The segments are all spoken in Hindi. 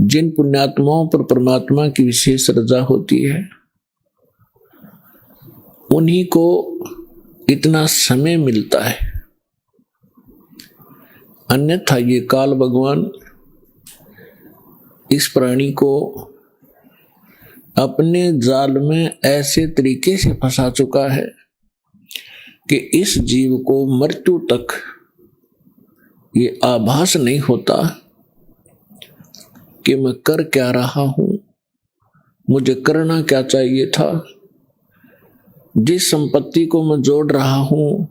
जिन पुण्यात्माओं पर परमात्मा की विशेष रजा होती है उन्हीं को इतना समय मिलता है, अन्यथा ये काल भगवान इस प्राणी को अपने जाल में ऐसे तरीके से फंसा चुका है कि इस जीव को मृत्यु तक ये आभास नहीं होता कि मैं कर क्या रहा हूं, मुझे करना क्या चाहिए था। जिस संपत्ति को मैं जोड़ रहा हूं,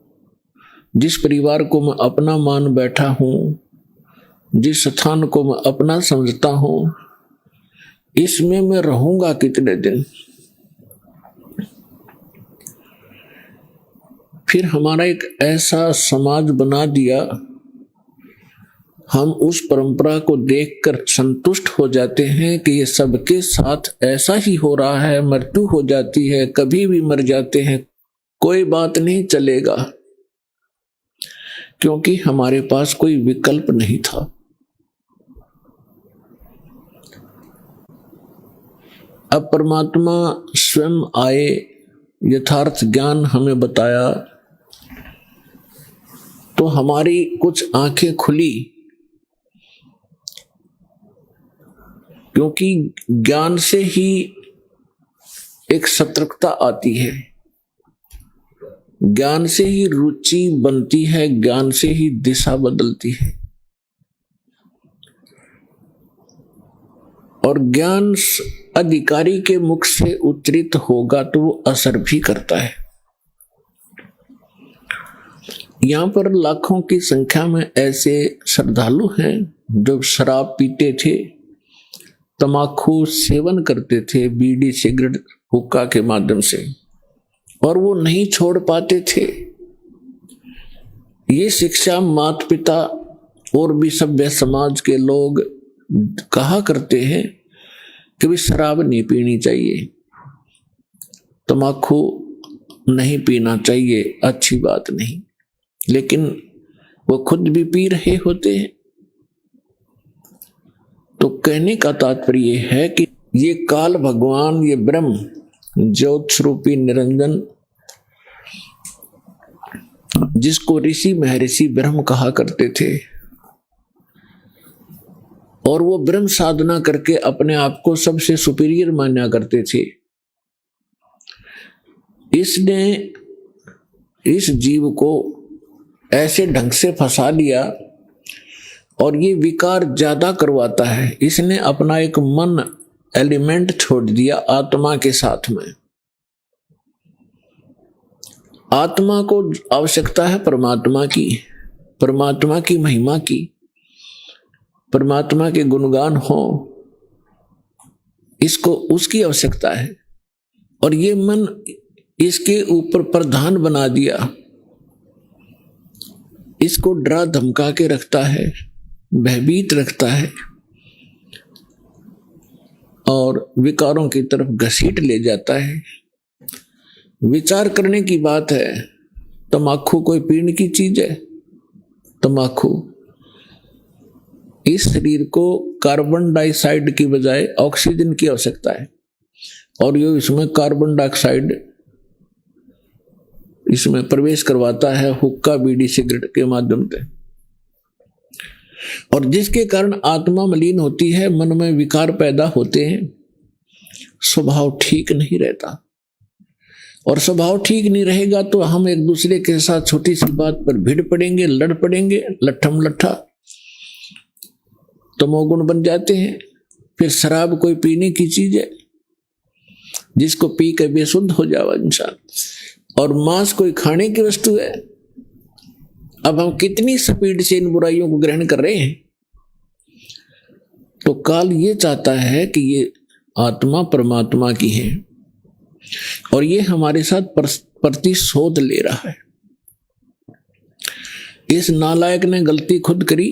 जिस परिवार को मैं अपना मान बैठा हूं, जिस स्थान को मैं अपना समझता हूं, इसमें मैं रहूंगा कितने दिन। फिर हमारा एक ऐसा समाज बना दिया, हम उस परंपरा को देखकर संतुष्ट हो जाते हैं कि ये सबके साथ ऐसा ही हो रहा है, मृत्यु हो जाती है, कभी भी मर जाते हैं, कोई बात नहीं, चलेगा, क्योंकि हमारे पास कोई विकल्प नहीं था। अब परमात्मा स्वयं आए, यथार्थ ज्ञान हमें बताया, तो हमारी कुछ आंखें खुली, क्योंकि ज्ञान से ही एक सतर्कता आती है, ज्ञान से ही रुचि बनती है, ज्ञान से ही दिशा बदलती है। और ज्ञान अधिकारी के मुख से उच्चरित होगा तो वो असर भी करता है। यहां पर लाखों की संख्या में ऐसे श्रद्धालु हैं जो शराब पीते थे, तमाकू सेवन करते थे, बीड़ी सिगरेट हुक्का के माध्यम से, और वो नहीं छोड़ पाते थे। ये शिक्षा माता पिता और भी सभ्य समाज के लोग कहा करते हैं कि भी शराब नहीं पीनी चाहिए, तमाकू नहीं पीना चाहिए, अच्छी बात नहीं, लेकिन वो खुद भी पी रहे होते हैं। तो कहने का तात्पर्य है कि ये काल भगवान, ये ब्रह्म ज्योत स्वरूपी निरंजन, जिसको ऋषि महर्षि ब्रह्म कहा करते थे, और वो ब्रह्म साधना करके अपने आप को सबसे सुपीरियर माना करते थे, इसने इस जीव को ऐसे ढंग से फंसा दिया और ये विकार ज्यादा करवाता है। इसने अपना एक मन एलिमेंट छोड़ दिया आत्मा के साथ में। आत्मा को आवश्यकता है परमात्मा की, परमात्मा की महिमा की, परमात्मा के गुणगान हो, इसको उसकी आवश्यकता है। और ये मन इसके ऊपर प्रधान बना दिया, इसको डरा धमका के रखता है, भयभीत रखता है और विकारों की तरफ घसीट ले जाता है। विचार करने की बात है, तमाकू कोई पीने की चीज है? तमाकू इस शरीर को कार्बन डाइऑक्साइड की बजाय ऑक्सीजन की आवश्यकता है, और ये इसमें कार्बन डाइऑक्साइड इसमें प्रवेश करवाता है हुक्का बीड़ी सिगरेट के माध्यम से, और जिसके कारण आत्मा मलिन होती है, मन में विकार पैदा होते हैं, स्वभाव ठीक नहीं रहता। और स्वभाव ठीक नहीं रहेगा तो हम एक दूसरे के साथ छोटी सी बात पर भिड़ पड़ेंगे, लड़ पड़ेंगे, लट्ठम लट्ठा, तमोगुण बन जाते हैं। फिर शराब कोई पीने की चीज है जिसको पी के बेसुध हो जावा इंसान, और मांस कोई खाने की वस्तु है। अब हम कितनी स्पीड से इन बुराइयों को ग्रहण कर रहे हैं। तो काल ये चाहता है कि ये आत्मा परमात्मा की है और ये हमारे साथ प्रतिशोध ले रहा है। इस नालायक ने गलती खुद करी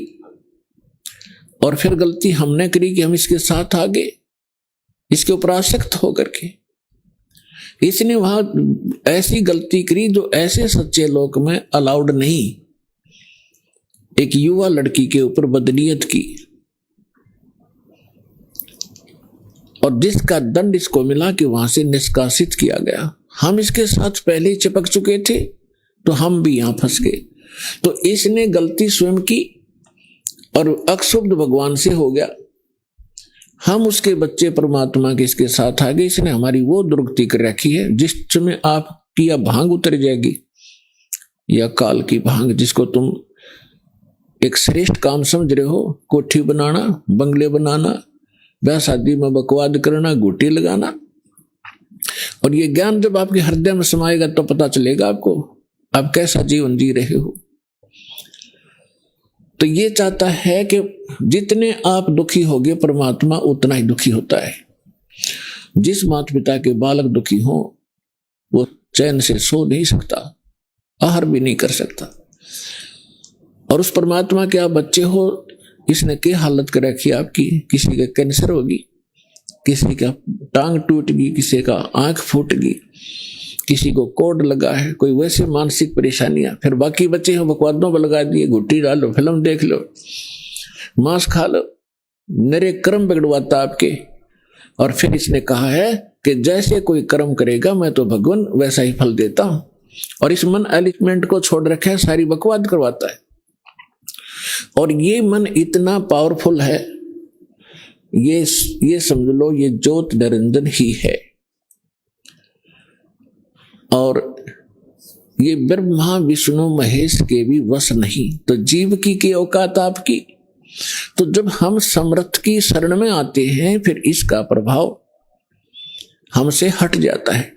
और फिर गलती हमने करी कि हम इसके साथ आ गए, इसके ऊपर आसक्त होकर के। इसने वहां ऐसी गलती करी जो ऐसे सच्चे लोक में अलाउड नहीं। एक युवा लड़की के ऊपर बदनीयत की, और जिसका दंड इसको मिला कि वहां से निष्कासित किया गया। हम इसके साथ पहले ही चिपक चुके थे तो हम भी यहां फंस गए। तो इसने गलती स्वयं की और अक्षुब्ध भगवान से हो गया। हम उसके बच्चे परमात्मा के इसके साथ आ गए। इसने हमारी वो दुर्गति कर रखी है जिसमें आपकी या भांग उतर जाएगी या काल की भांग, जिसको तुम एक श्रेष्ठ काम समझ रहे हो, कोठी बनाना, बंगले बनाना, ब्याह शादी में बकवाद करना, गोटी लगाना। और ये ज्ञान जब आपके हृदय में समाएगा तो पता चलेगा आपको आप कैसा जीवन जी रहे हो। तो ये चाहता है कि जितने आप दुखी होगे परमात्मा उतना ही दुखी होता है। जिस माता पिता के बालक दुखी हो वो चैन से सो नहीं सकता, आहार भी नहीं कर सकता। और उस परमात्मा के आप बच्चे हो, इसने क्या हालत कर रखी आपकी। किसी का कैंसर होगी, किसी का टांग टूट गई, किसी का आंख फूट गई, किसी को कोड लगा है, कोई वैसे मानसिक परेशानियां। फिर बाकी बच्चे हैं बकवादों पर लगा दिए, घुट्टी डालो, फिल्म देख लो, मांस खा लो, मेरे कर्म बिगड़वाता आपके। और फिर इसने कहा है कि जैसे कोई कर्म करेगा मैं तो भगवान वैसा ही फल देता हूं। और इस मन एलिमेंट को छोड़ रखा है, सारी बकवाद करवाता है। और ये मन इतना पावरफुल है, ये समझ लो ये ज्योत निरंजन ही है। और ये ब्रह्मा विष्णु महेश के भी वश नहीं। तो जीव की औकात आपकी। तो जब हम समर्थ की शरण में आते हैं फिर इसका प्रभाव हमसे हट जाता है।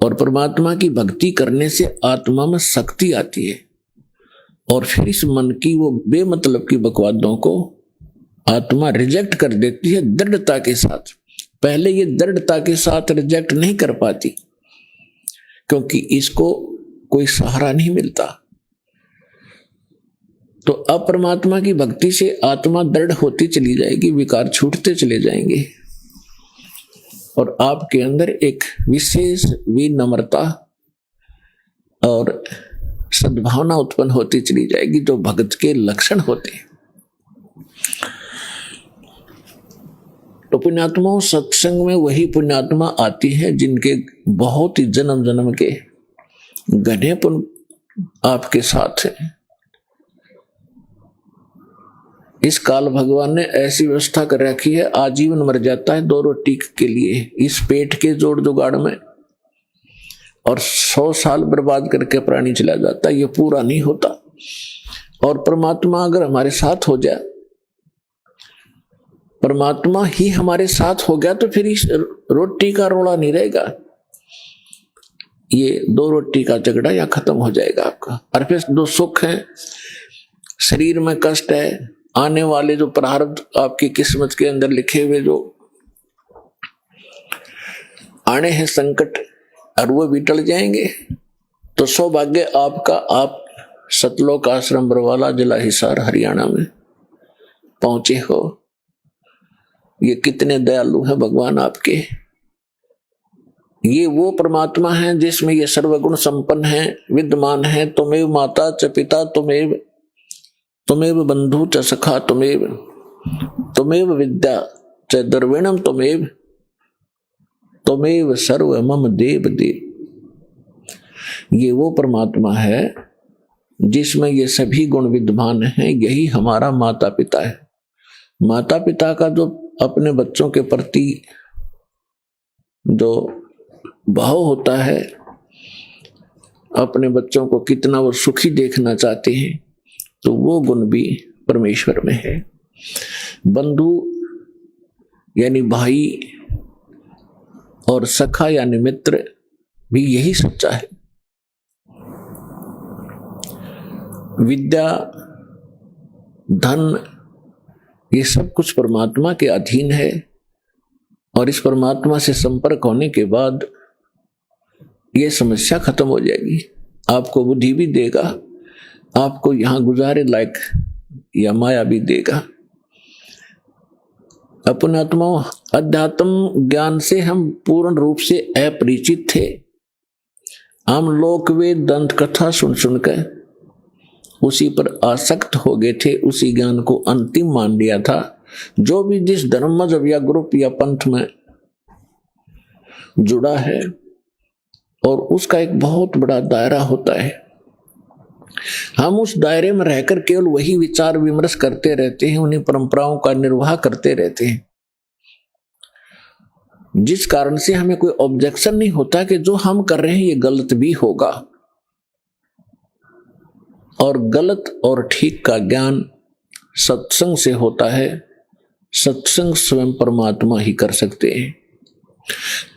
और परमात्मा की भक्ति करने से आत्मा में शक्ति आती है। और फिर इस मन की वो बेमतलब की बकवादों को आत्मा रिजेक्ट कर देती है दृढ़ता के साथ। पहले ये दृढ़ता के साथ रिजेक्ट नहीं कर पाती क्योंकि इसको कोई सहारा नहीं मिलता। तो अब परमात्मा की भक्ति से आत्मा दृढ़ होती चली जाएगी, विकार छूटते चले जाएंगे और आपके अंदर एक विशेष विनम्रता और सद्भावना उत्पन्न होती चली जाएगी जो भक्त के लक्षण होते हैं। तो पुण्यात्माओं, सत्संग में वही पुण्यात्मा आती है जिनके बहुत ही जन्म जन्म के घने पुण्य आपके साथ है। इस काल भगवान ने ऐसी व्यवस्था कर रखी है, आजीवन मर जाता है 2 रोटी के लिए इस पेट के जोड़ जुगाड़ में, और 100 साल बर्बाद करके प्राणी चला जाता है, ये पूरा नहीं होता। और परमात्मा अगर हमारे साथ हो जाए, परमात्मा ही हमारे साथ हो गया तो फिर इस रोटी का रोड़ा नहीं रहेगा, ये 2 रोटी का झगड़ा या खत्म हो जाएगा आपका। और फिर 2 सुख हैं, शरीर में कष्ट है, आने वाले जो प्रारब्ध आपकी किस्मत के अंदर लिखे हुए जो आने हैं संकट, और वो भी टल जाएंगे। तो सौभाग्य आपका, आप सतलोक आश्रम बरवाला जिला हिसार हरियाणा में पहुंचे हो। ये कितने दयालु हैं भगवान आपके। ये वो परमात्मा है जिसमें ये सर्वगुण संपन्न है, विद्यमान है। तुमेव माता च पिता तुमेव बंधु च सखा तुमेव विद्या च द्रविणम तुमेव सर्व मम देव देव। ये वो परमात्मा है जिसमें ये सभी गुण विद्यमान हैं। यही हमारा माता पिता है। माता पिता का जो अपने बच्चों के प्रति जो भाव होता है, अपने बच्चों को कितना वो सुखी देखना चाहते हैं, तो वो गुण भी परमेश्वर में है। बंधु यानी भाई और सखा यानी मित्र भी यही सच्चा है। विद्या, धन, ये सब कुछ परमात्मा के अधीन है। और इस परमात्मा से संपर्क होने के बाद ये समस्या खत्म हो जाएगी। आपको बुद्धि भी देगा, आपको यहां गुजारे लायक या माया भी देगा। अपने आत्माओं, अध्यात्म ज्ञान से हम पूर्ण रूप से अपरिचित थे। हम लोक वेद दंत कथा सुन सुनकर उसी पर आसक्त हो गए थे, उसी ज्ञान को अंतिम मान लिया था। जो भी जिस धर्म मजहब या ग्रुप या पंथ में जुड़ा है, और उसका एक बहुत बड़ा दायरा होता है। हम उस दायरे में रहकर केवल वही विचार विमर्श करते रहते हैं, उन्हीं परंपराओं का निर्वाह करते रहते हैं, जिस कारण से हमें कोई ऑब्जेक्शन नहीं होता कि जो हम कर रहे हैं ये गलत भी होगा। और गलत और ठीक का ज्ञान सत्संग से होता है। सत्संग स्वयं परमात्मा ही कर सकते हैं।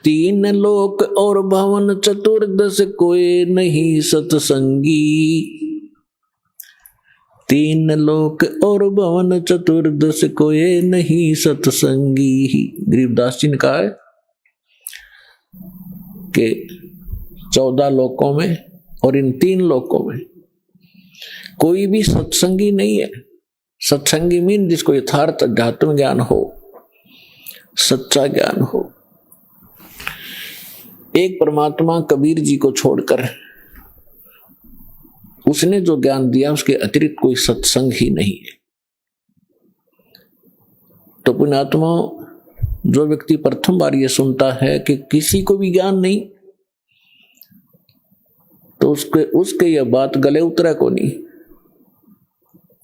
तीन लोक और भवन चतुर्दश कोई नहीं सत्संगी। तीन लोक और भवन चतुर्दश कोई नहीं सत्संगी। गरीबदास जी ने कहा है कि 14 लोकों में और इन 3 लोकों में कोई भी सत्संगी नहीं है। सत्संगी मीन जिसको यथार्थ अध्यात्म ज्ञान हो, सच्चा ज्ञान हो। एक परमात्मा कबीर जी को छोड़कर उसने जो ज्ञान दिया उसके अतिरिक्त कोई सत्संग ही नहीं है। तो पुण्यात्मा, जो व्यक्ति प्रथम बार ये सुनता है कि किसी को भी ज्ञान नहीं, तो उसके यह बात गले उतरा को नहीं।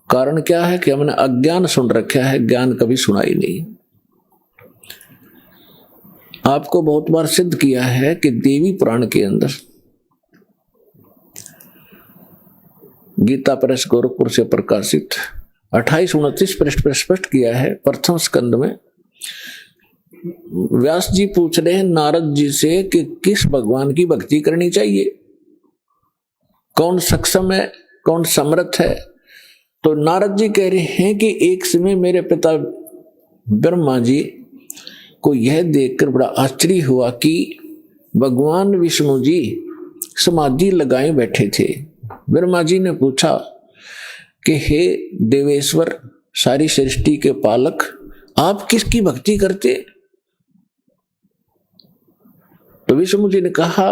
कारण क्या है कि हमने अज्ञान सुन रखा है, ज्ञान कभी सुना ही नहीं। आपको बहुत बार सिद्ध किया है कि देवी पुराण के अंदर गीता प्रेस गोरखपुर से प्रकाशित 28-29 पृष्ठ पर स्पष्ट किया है। प्रथम स्कंद में व्यास जी पूछ रहे हैं नारद जी से कि किस भगवान की भक्ति करनी चाहिए, कौन सक्षम है, कौन समर्थ है। तो नारद जी कह रहे हैं कि एक समय मेरे पिता ब्रह्मा जी को यह देखकर बड़ा आश्चर्य हुआ कि भगवान विष्णु जी समाधि लगाए बैठे थे। ब्रह्मा जी ने पूछा कि हे देवेश्वर, सारी सृष्टि के पालक, आप किसकी भक्ति करते? तो विष्णु जी ने कहा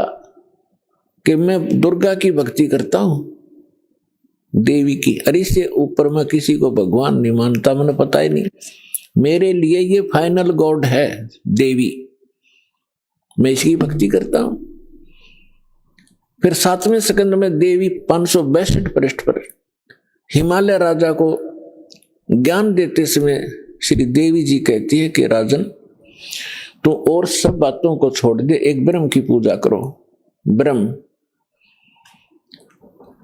कि मैं दुर्गा की भक्ति करता हूं, देवी की। अरे इससे ऊपर मैं किसी को भगवान नहीं मानता, मैंने पता ही नहीं। मेरे लिए ये फाइनल गॉड है देवी, मैं इसकी भक्ति करता हूं। फिर 7वें स्कंद में देवी 562 पृष्ठ पर हिमालय राजा को ज्ञान देते समय श्री देवी जी कहती है कि राजन, तो और सब बातों को छोड़ दे, एक ब्रह्म की पूजा करो। ब्रह्म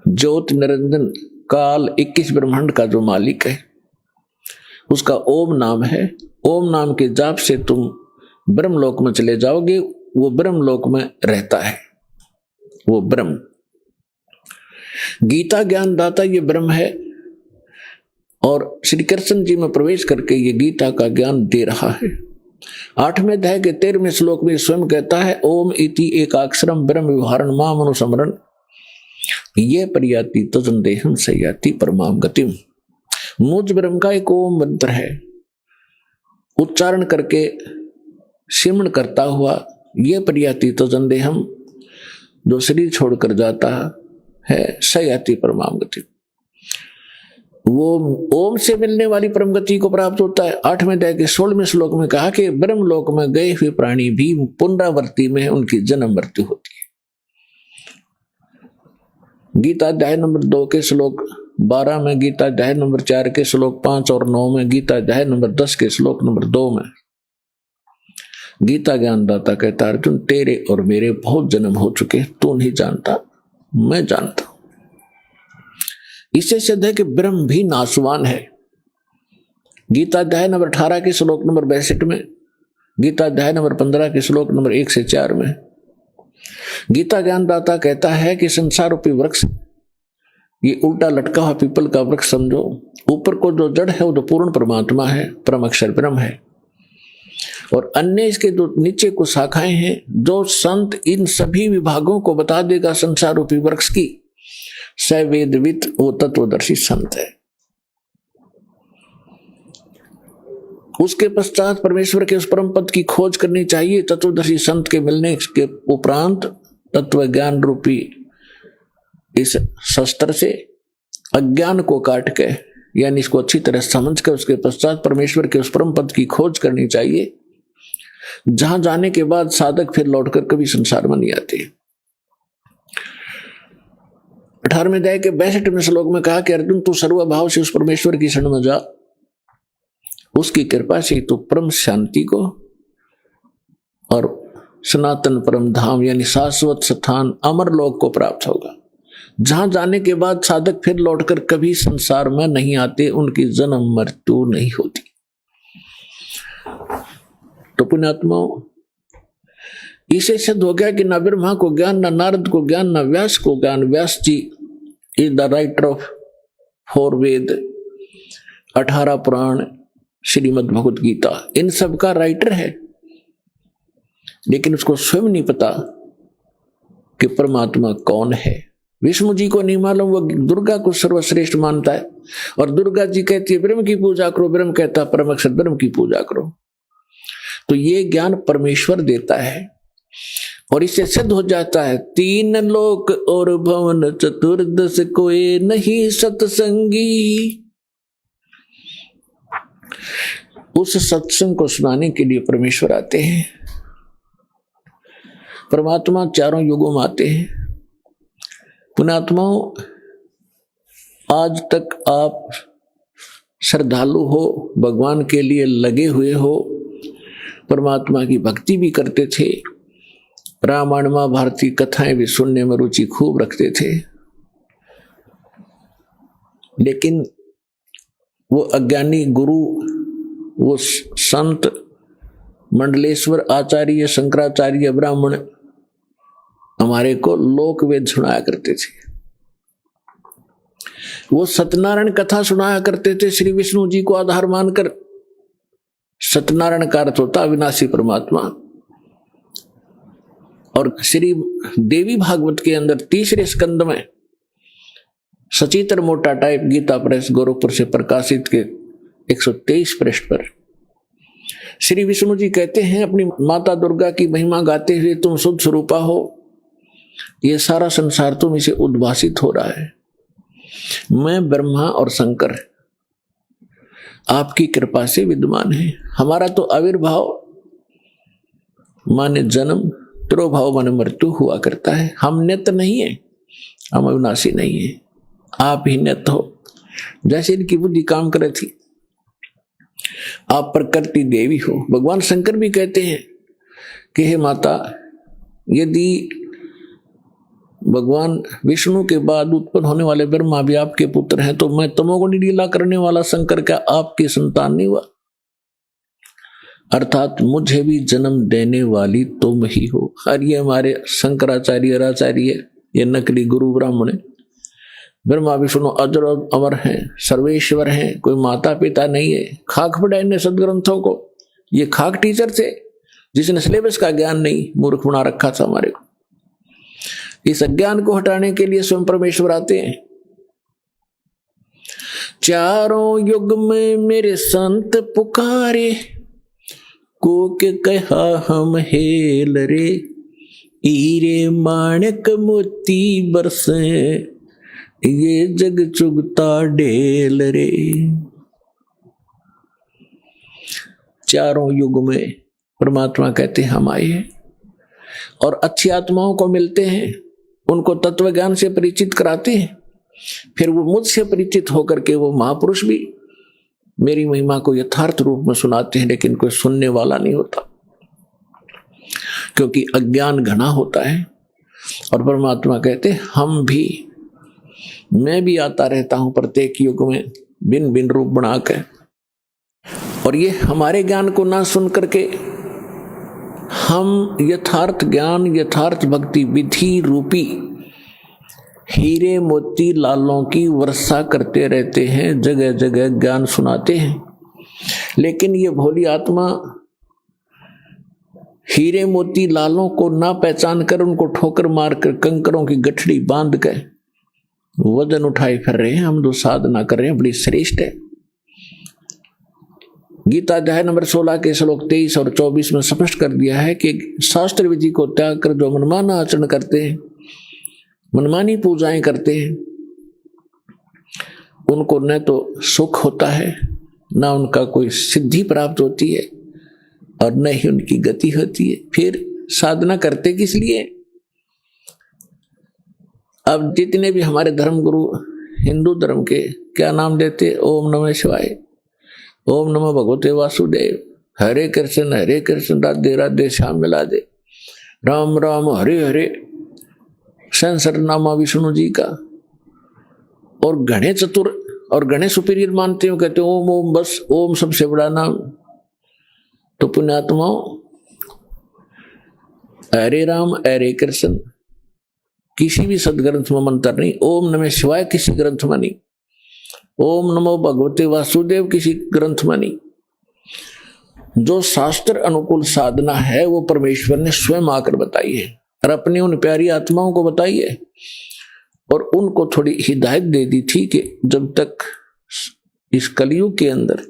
ज्योत निरंजन काल 21 ब्रह्मांड का जो मालिक है, उसका ओम नाम है। ओम नाम के जाप से तुम ब्रह्मलोक में चले जाओगे। वो ब्रह्मलोक में रहता है, वो ब्रह्म। गीता ज्ञान दाता ये ब्रह्म है, और श्री कृष्ण जी में प्रवेश करके ये गीता का ज्ञान दे रहा है। 8वें अध्याय के 13वें श्लोक में स्वयं कहता है ओम इति एकाक्षरम ब्रह्म विवहारण माम अनुसमरण ये परियाति तजन देहम सयाति परमाम गतिम। मुझ ब्रह्म का एक ओम मंत्र है, उच्चारण करके सिमरण करता हुआ ये परियाति तजन देहम, जो शरीर छोड़कर जाता है, सयाति परमाम गति। वो ओम से मिलने वाली परम गति को प्राप्त होता है। 8वें अध्याय के 16वें श्लोक में कहा कि ब्रह्म लोक में गए हुए प्राणी भी पुनरावृत्ति में उनकी जन्म मृत्यु होती है। गीता अध्याय नंबर 2 के श्लोक 12 में, गीता अध्याय नंबर 4 के श्लोक 5 और 9 में, गीता अध्याय नंबर 10 के श्लोक नंबर 2 में गीता ज्ञानदाता कहता अर्जुन, तेरे और मेरे बहुत जन्म हो चुके, तू नहीं जानता, मैं जानता हूं। इससे सिद्ध है कि ब्रह्म भी नाशवान है। गीता अध्याय नंबर 18 के श्लोक नंबर 62 में, गीता अध्याय नंबर 15 के श्लोक नंबर 1 से 4 में गीता ज्ञानदाता कहता है कि संसार रूपी वृक्ष ये उल्टा लटका हुआ पीपल का वृक्ष समझो। ऊपर को जो जड़ है वो तो पूर्ण परमात्मा है, परम अक्षर ब्रह्म है, और अन्य इसके जो नीचे को शाखाएं हैं, जो संत इन सभी विभागों को बता देगा संसार रूपी वृक्ष की, स वेदविद वो तत्वदर्शी संत है। उसके पश्चात परमेश्वर के उस परम पद की खोज करनी चाहिए। तत्वदर्शी संत के मिलने के उपरांत तत्व ज्ञान रूपी इस शस्त्र से अज्ञान को काट के यानी इसको अच्छी तरह समझ कर उसके पश्चात परमेश्वर के उस परम पद की खोज करनी चाहिए, जहां जाने के बाद साधक फिर लौटकर कभी संसार में नहीं आते। 18वें अध्याय के 62वें श्लोक में कहा कि अर्जुन तू सर्वभाव से उस परमेश्वर की शरण में जा, उसकी कृपा से तू परम शांति को और सनातन परम धाम यानी शाश्वत स्थान अमर लोक को प्राप्त होगा, जहां जाने के बाद साधक फिर लौटकर कभी संसार में नहीं आते, उनकी जन्म मृत्यु नहीं होती। तो पुण्यात्माओं, इसे सिद्ध हो गया कि न ब्रह्मा को ज्ञान, न नारद को ज्ञान, न व्यास को ज्ञान। व्यास जी इज द राइटर ऑफ 4 वेद, 18 पुराण, श्रीमद् भगवत गीता, इन सब का राइटर है, लेकिन उसको स्वयं नहीं पता कि परमात्मा कौन है। विष्णु जी को नहीं मालूम, वो दुर्गा को सर्वश्रेष्ठ मानता है, और दुर्गा जी कहती है ब्रह्म की पूजा करो, ब्रह्म कहता है परम अक्षर ब्रह्म की पूजा करो। तो ये ज्ञान परमेश्वर देता है, और इससे सिद्ध हो जाता है 3 लोक और भवन चतुर्दश कोई नहीं सत्संगी। उस सत्संग को सुनाने के लिए परमेश्वर आते हैं। परमात्मा 4 युगों में आते हैं। पुण्यात्माओं, आज तक आप श्रद्धालु हो, भगवान के लिए लगे हुए हो, परमात्मा की भक्ति भी करते थे, रामायण महाभारत की कथाएं भी सुनने में रुचि खूब रखते थे, लेकिन वो अज्ञानी गुरु, वो संत मंडलेश्वर आचार्य, शंकराचार्य, ब्राह्मण हमारे को लोक वेद सुनाया करते थे। वो सत्यनारायण कथा सुनाया करते थे, श्री विष्णु जी को आधार मानकर। सत्यनारायण का अर्थ होता अविनाशी परमात्मा। और श्री देवी भागवत के अंदर 3रे स्कंद में सचित्र मोटा टाइप गीता प्रेस गोरखपुर से प्रकाशित के 123 पृष्ठ पर श्री विष्णु जी कहते हैं अपनी माता दुर्गा की महिमा गाते हुए, तुम शुद्ध स्वरूपा हो, ये सारा संसार तुम इसे उद्भासित हो रहा है। मैं ब्रह्मा और शंकर आपकी कृपा से विद्यमान है। हमारा तो आविर्भाव माने जन्म, तिरोभाव माने मृत्यु हुआ करता है। हम नित्य नहीं है, हम अविनाशी नहीं है, आप ही नित्य हो। जैसे इनकी बुद्धि काम करे थी, आप प्रकृति देवी हो। भगवान शंकर भी कहते हैं कि हे माता, यदि भगवान विष्णु के बाद उत्पन्न होने वाले ब्रह्मा भी आपके पुत्र हैं, तो मैं तमोगुणी लीला करने वाला शंकर क्या आपकी संतान नहीं हुआ? अर्थात मुझे भी जन्म देने वाली तुम ही हो। और ये हमारे शंकराचार्य आचार्य, ये नकली गुरु ब्राह्मण, ब्रह्मा विष्णु अजर और अमर हैं, सर्वेश्वर हैं, कोई माता पिता नहीं है। खाक पढ़ा इन्हें सदग्रंथों को। ये खाक टीचर थे जिसने सिलेबस का ज्ञान नहीं, मूर्ख बना रखा था हमारे को। इस अज्ञान को हटाने के लिए स्वयं परमेश्वर आते हैं। 4 युग में मेरे संत पुकारे, को के कहा हम हेल रे, हीरे माणक मोती बरसे, ये जग चुगता ढेल रे। 4 युग में परमात्मा कहते हम आए हैं और अच्छी आत्माओं को मिलते हैं, उनको तत्व ज्ञान से परिचित कराते हैं। फिर वो मुझसे परिचित होकर के वो महापुरुष भी मेरी महिमा को यथार्थ रूप में सुनाते हैं, लेकिन कोई सुनने वाला नहीं होता, क्योंकि अज्ञान घना होता है। और परमात्मा कहते हम भी, मैं भी आता रहता हूं प्रत्येक युग में भिन्न भिन्न रूप बनाकर, और ये हमारे ज्ञान को ना सुन करके हम यथार्थ ज्ञान, यथार्थ भक्ति विधि रूपी हीरे मोती लालों की वर्षा करते रहते हैं, जगह जगह ज्ञान सुनाते हैं। लेकिन ये भोली आत्मा हीरे मोती लालों को ना पहचान कर, उनको ठोकर मारकर कंकरों की गठड़ी बांध कर वजन उठाए फिर रहे हैं। हम जो साधना कर रहे हैं बड़ी श्रेष्ठ है। गीता अध्याय नंबर 16 के श्लोक 23 और 24 में स्पष्ट कर दिया है कि शास्त्र विधि को त्याग कर जो मनमाना आचरण करते हैं, मनमानी पूजाएं करते हैं, उनको न तो सुख होता है, न उनका कोई सिद्धि प्राप्त होती है और न ही उनकी गति होती है। फिर साधना करते किस लिए? अब जितने भी हमारे धर्म गुरु हिंदू धर्म के क्या नाम देते? ओम नमः शिवाय, ओम नमः भगवते वासुदेव, हरे कृष्ण राधे राधे श्याम मिला दे, राम राम हरे हरे, संसर नामा विष्णु जी का। और गणे चतुर और गणे सुपीरियर मानते हो, कहते ओम ओम, बस ओम सबसे बड़ा नाम। तो पुण्यात्माओं, हरे राम हरे कृष्ण किसी भी सदग्रंथ में मंत्र नहीं, ओम नमः शिवाय किसी ग्रंथ में नहीं, ओम नमो भगवते वासुदेव किसी ग्रंथ में नहीं। जो शास्त्र अनुकूल साधना है वो परमेश्वर ने स्वयं आकर बताई है और अपनी उन प्यारी आत्माओं को बताई है, और उनको थोड़ी हिदायत दे दी थी कि जब तक इस कलयुग के अंदर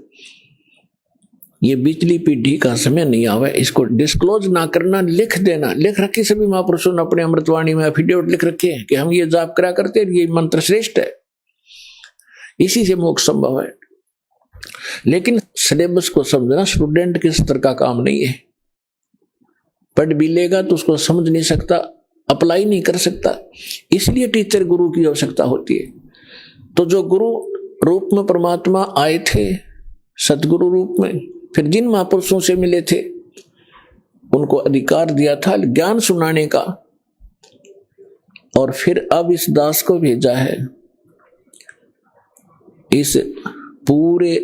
ये बिजली पीढ़ी का समय नहीं आवे, इसको डिस्क्लोज ना करना, लिख देना। लिख रखी सभी महापुरुषों ने अपने अमृतवाणी में एफिडेविट लिख रखे हैं कि हम ये जाप करा करते, ये मंत्र श्रेष्ठ है, इसी से मोक्ष संभव है। लेकिन सिलेबस को समझना स्टूडेंट के स्तर का काम नहीं है। पढ़ भी लेगा तो उसको समझ नहीं सकता, अप्लाई नहीं कर सकता, इसलिए टीचर गुरु की आवश्यकता होती है। तो जो गुरु रूप में परमात्मा आए थे, सतगुरु रूप में, फिर जिन महापुरुषों से मिले थे उनको अधिकार दिया था ज्ञान सुनाने का, और फिर अब इस दास को भेजा है इस पूरे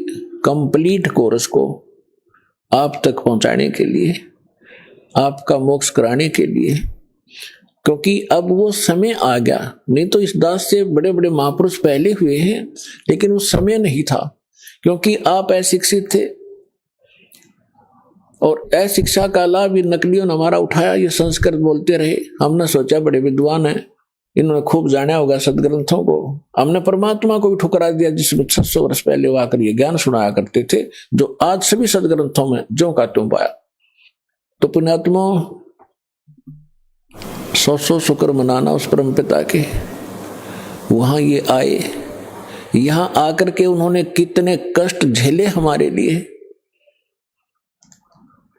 कंप्लीट कोर्स को आप तक पहुंचाने के लिए, आपका मोक्ष कराने के लिए। क्योंकि अब वो समय आ गया, नहीं तो इस दास से बड़े बड़े महापुरुष पहले हुए हैं, लेकिन उस समय नहीं था, क्योंकि आप अशिक्षित थे और अशिक्षा का लाभ नकलियों ने हमारा उठाया। ये संस्कृत बोलते रहे, हमने सोचा बड़े विद्वान हैं, इन्होंने खूब जाना होगा सदग्रंथों को। हमने परमात्मा को भी ठुकरा दिया जिसमें 600 वर्ष पहले वो आकर ये ज्ञान सुनाया करते थे, जो आज सभी सदग्रंथों में ज्यों का त्यों पाया। तो पुण्यात्मा, 100 शुक्र मनाना उस परम पिता के। वहां ये आए, यहां आकर के उन्होंने कितने कष्ट झेले हमारे लिए।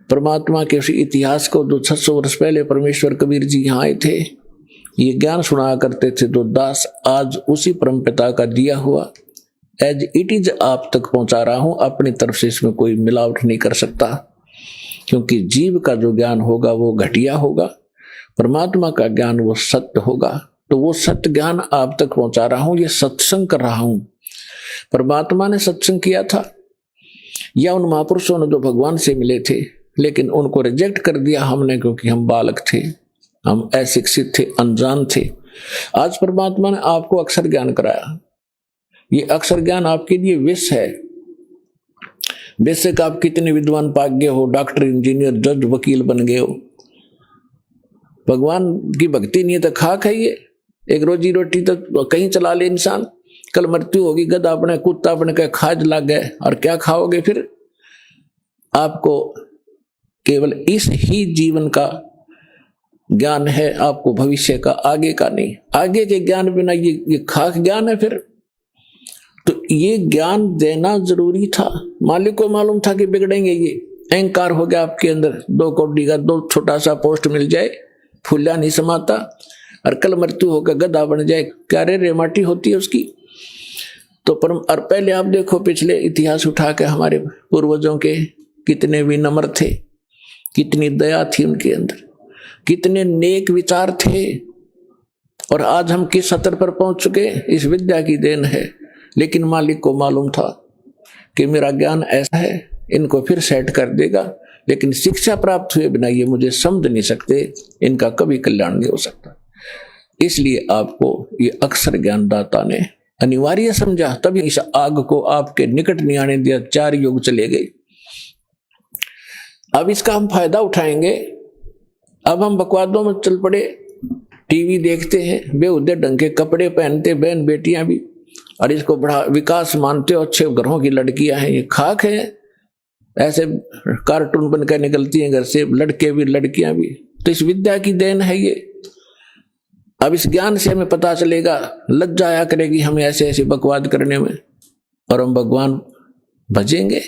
परमात्मा के उस इतिहास को, जो 600 वर्ष पहले परमेश्वर कबीर जी यहाँ आए थे, ये ज्ञान सुनाया करते थे, तो दास आज उसी परम पिता का दिया हुआ एज इट इज आप तक पहुंचा रहा हूं। अपनी तरफ से इसमें कोई मिलावट नहीं कर सकता, क्योंकि जीव का जो ज्ञान होगा वो घटिया होगा, परमात्मा का ज्ञान वो सत्य होगा। तो वो सत्य ज्ञान आप तक पहुंचा रहा हूं, ये सत्संग कर रहा हूं। परमात्मा ने सत्संग किया था, या उन महापुरुषों ने जो भगवान से मिले थे, लेकिन उनको रिजेक्ट कर दिया हमने, क्योंकि हम बालक थे, हम अशिक्षित थे, अनजान थे। आज परमात्मा ने आपको अक्षर ज्ञान कराया। ये अक्षर ज्ञान आपके लिए विष है। बेशक आप कितने विद्वान पाक गए हो, डॉक्टर, इंजीनियर, जज, वकील बन गए हो, भगवान की भक्ति नहीं है तो खाक है ये। एक रोजी रोटी तो कहीं चला ले इंसान, कल मृत्यु होगी, गधा अपने कुत्ता अपने का खाज लग गए, और क्या खाओगे फिर? आपको केवल इस ही जीवन का ज्ञान है, आपको भविष्य का, आगे का नहीं। आगे के ज्ञान बिना ये खाक ज्ञान है फिर। तो ये ज्ञान देना जरूरी था। मालिक को मालूम था कि बिगड़ेंगे, ये अहंकार हो गया आपके अंदर, 2 कौड़ी का 2 छोटा सा पोस्ट मिल जाए, फूला नहीं समाता, और कल मृत्यु होकर गधा बन जाए, क्या रे माटी होती है उसकी। तो परम, और पहले आप देखो पिछले इतिहास उठा के, हमारे पूर्वजों के कितने विनम्र थे, कितनी दया थी उनके अंदर, कितने नेक विचार थे, और आज हम किस स्तर पर पहुंच चुके, इस विद्या की देन है। लेकिन मालिक को मालूम था कि मेरा ज्ञान ऐसा है, इनको फिर सेट कर देगा, लेकिन शिक्षा प्राप्त हुए बिना ये मुझे समझ नहीं सकते, इनका कभी कल्याण नहीं हो सकता। इसलिए आपको ये अक्षर ज्ञानदाता ने अनिवार्य समझा, तभी इस आग को आपके निकट नहीं आने दिया। 4 युग चले गए, अब इसका हम फायदा उठाएंगे। अब हम बकवादों में चल पड़े, टीवी देखते हैं, बेहुदे ढंग के कपड़े पहनते बहन बेटियां भी, और इसको बड़ा विकास मानते हो, अच्छे घरों की लड़कियां हैं, ये खाक है। ऐसे कार्टून बनकर निकलती हैं घर से, लड़के भी लड़कियां भी। तो इस विद्या की देन है ये। अब इस ज्ञान से हमें पता चलेगा, लज्जा आया करेगी हमें ऐसे ऐसे बकवाद करने में। और हम भगवान भजेंगे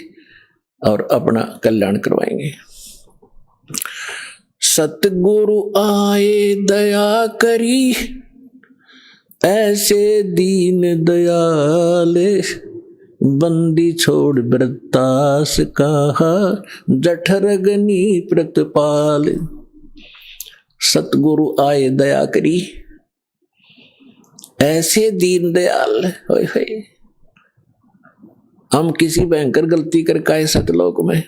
और अपना कल्याण करवाएंगे। सतगुरु आए दया करी, ऐसे दीन दयाले, बंदी छोड़ वृत्तास कहा, जठरगनी प्रतिपाल। सतगुरु आए दया करी, ऐसे दीन दयाल। होय होय, हम किसी भयंकर गलती करके आए सतलोक में,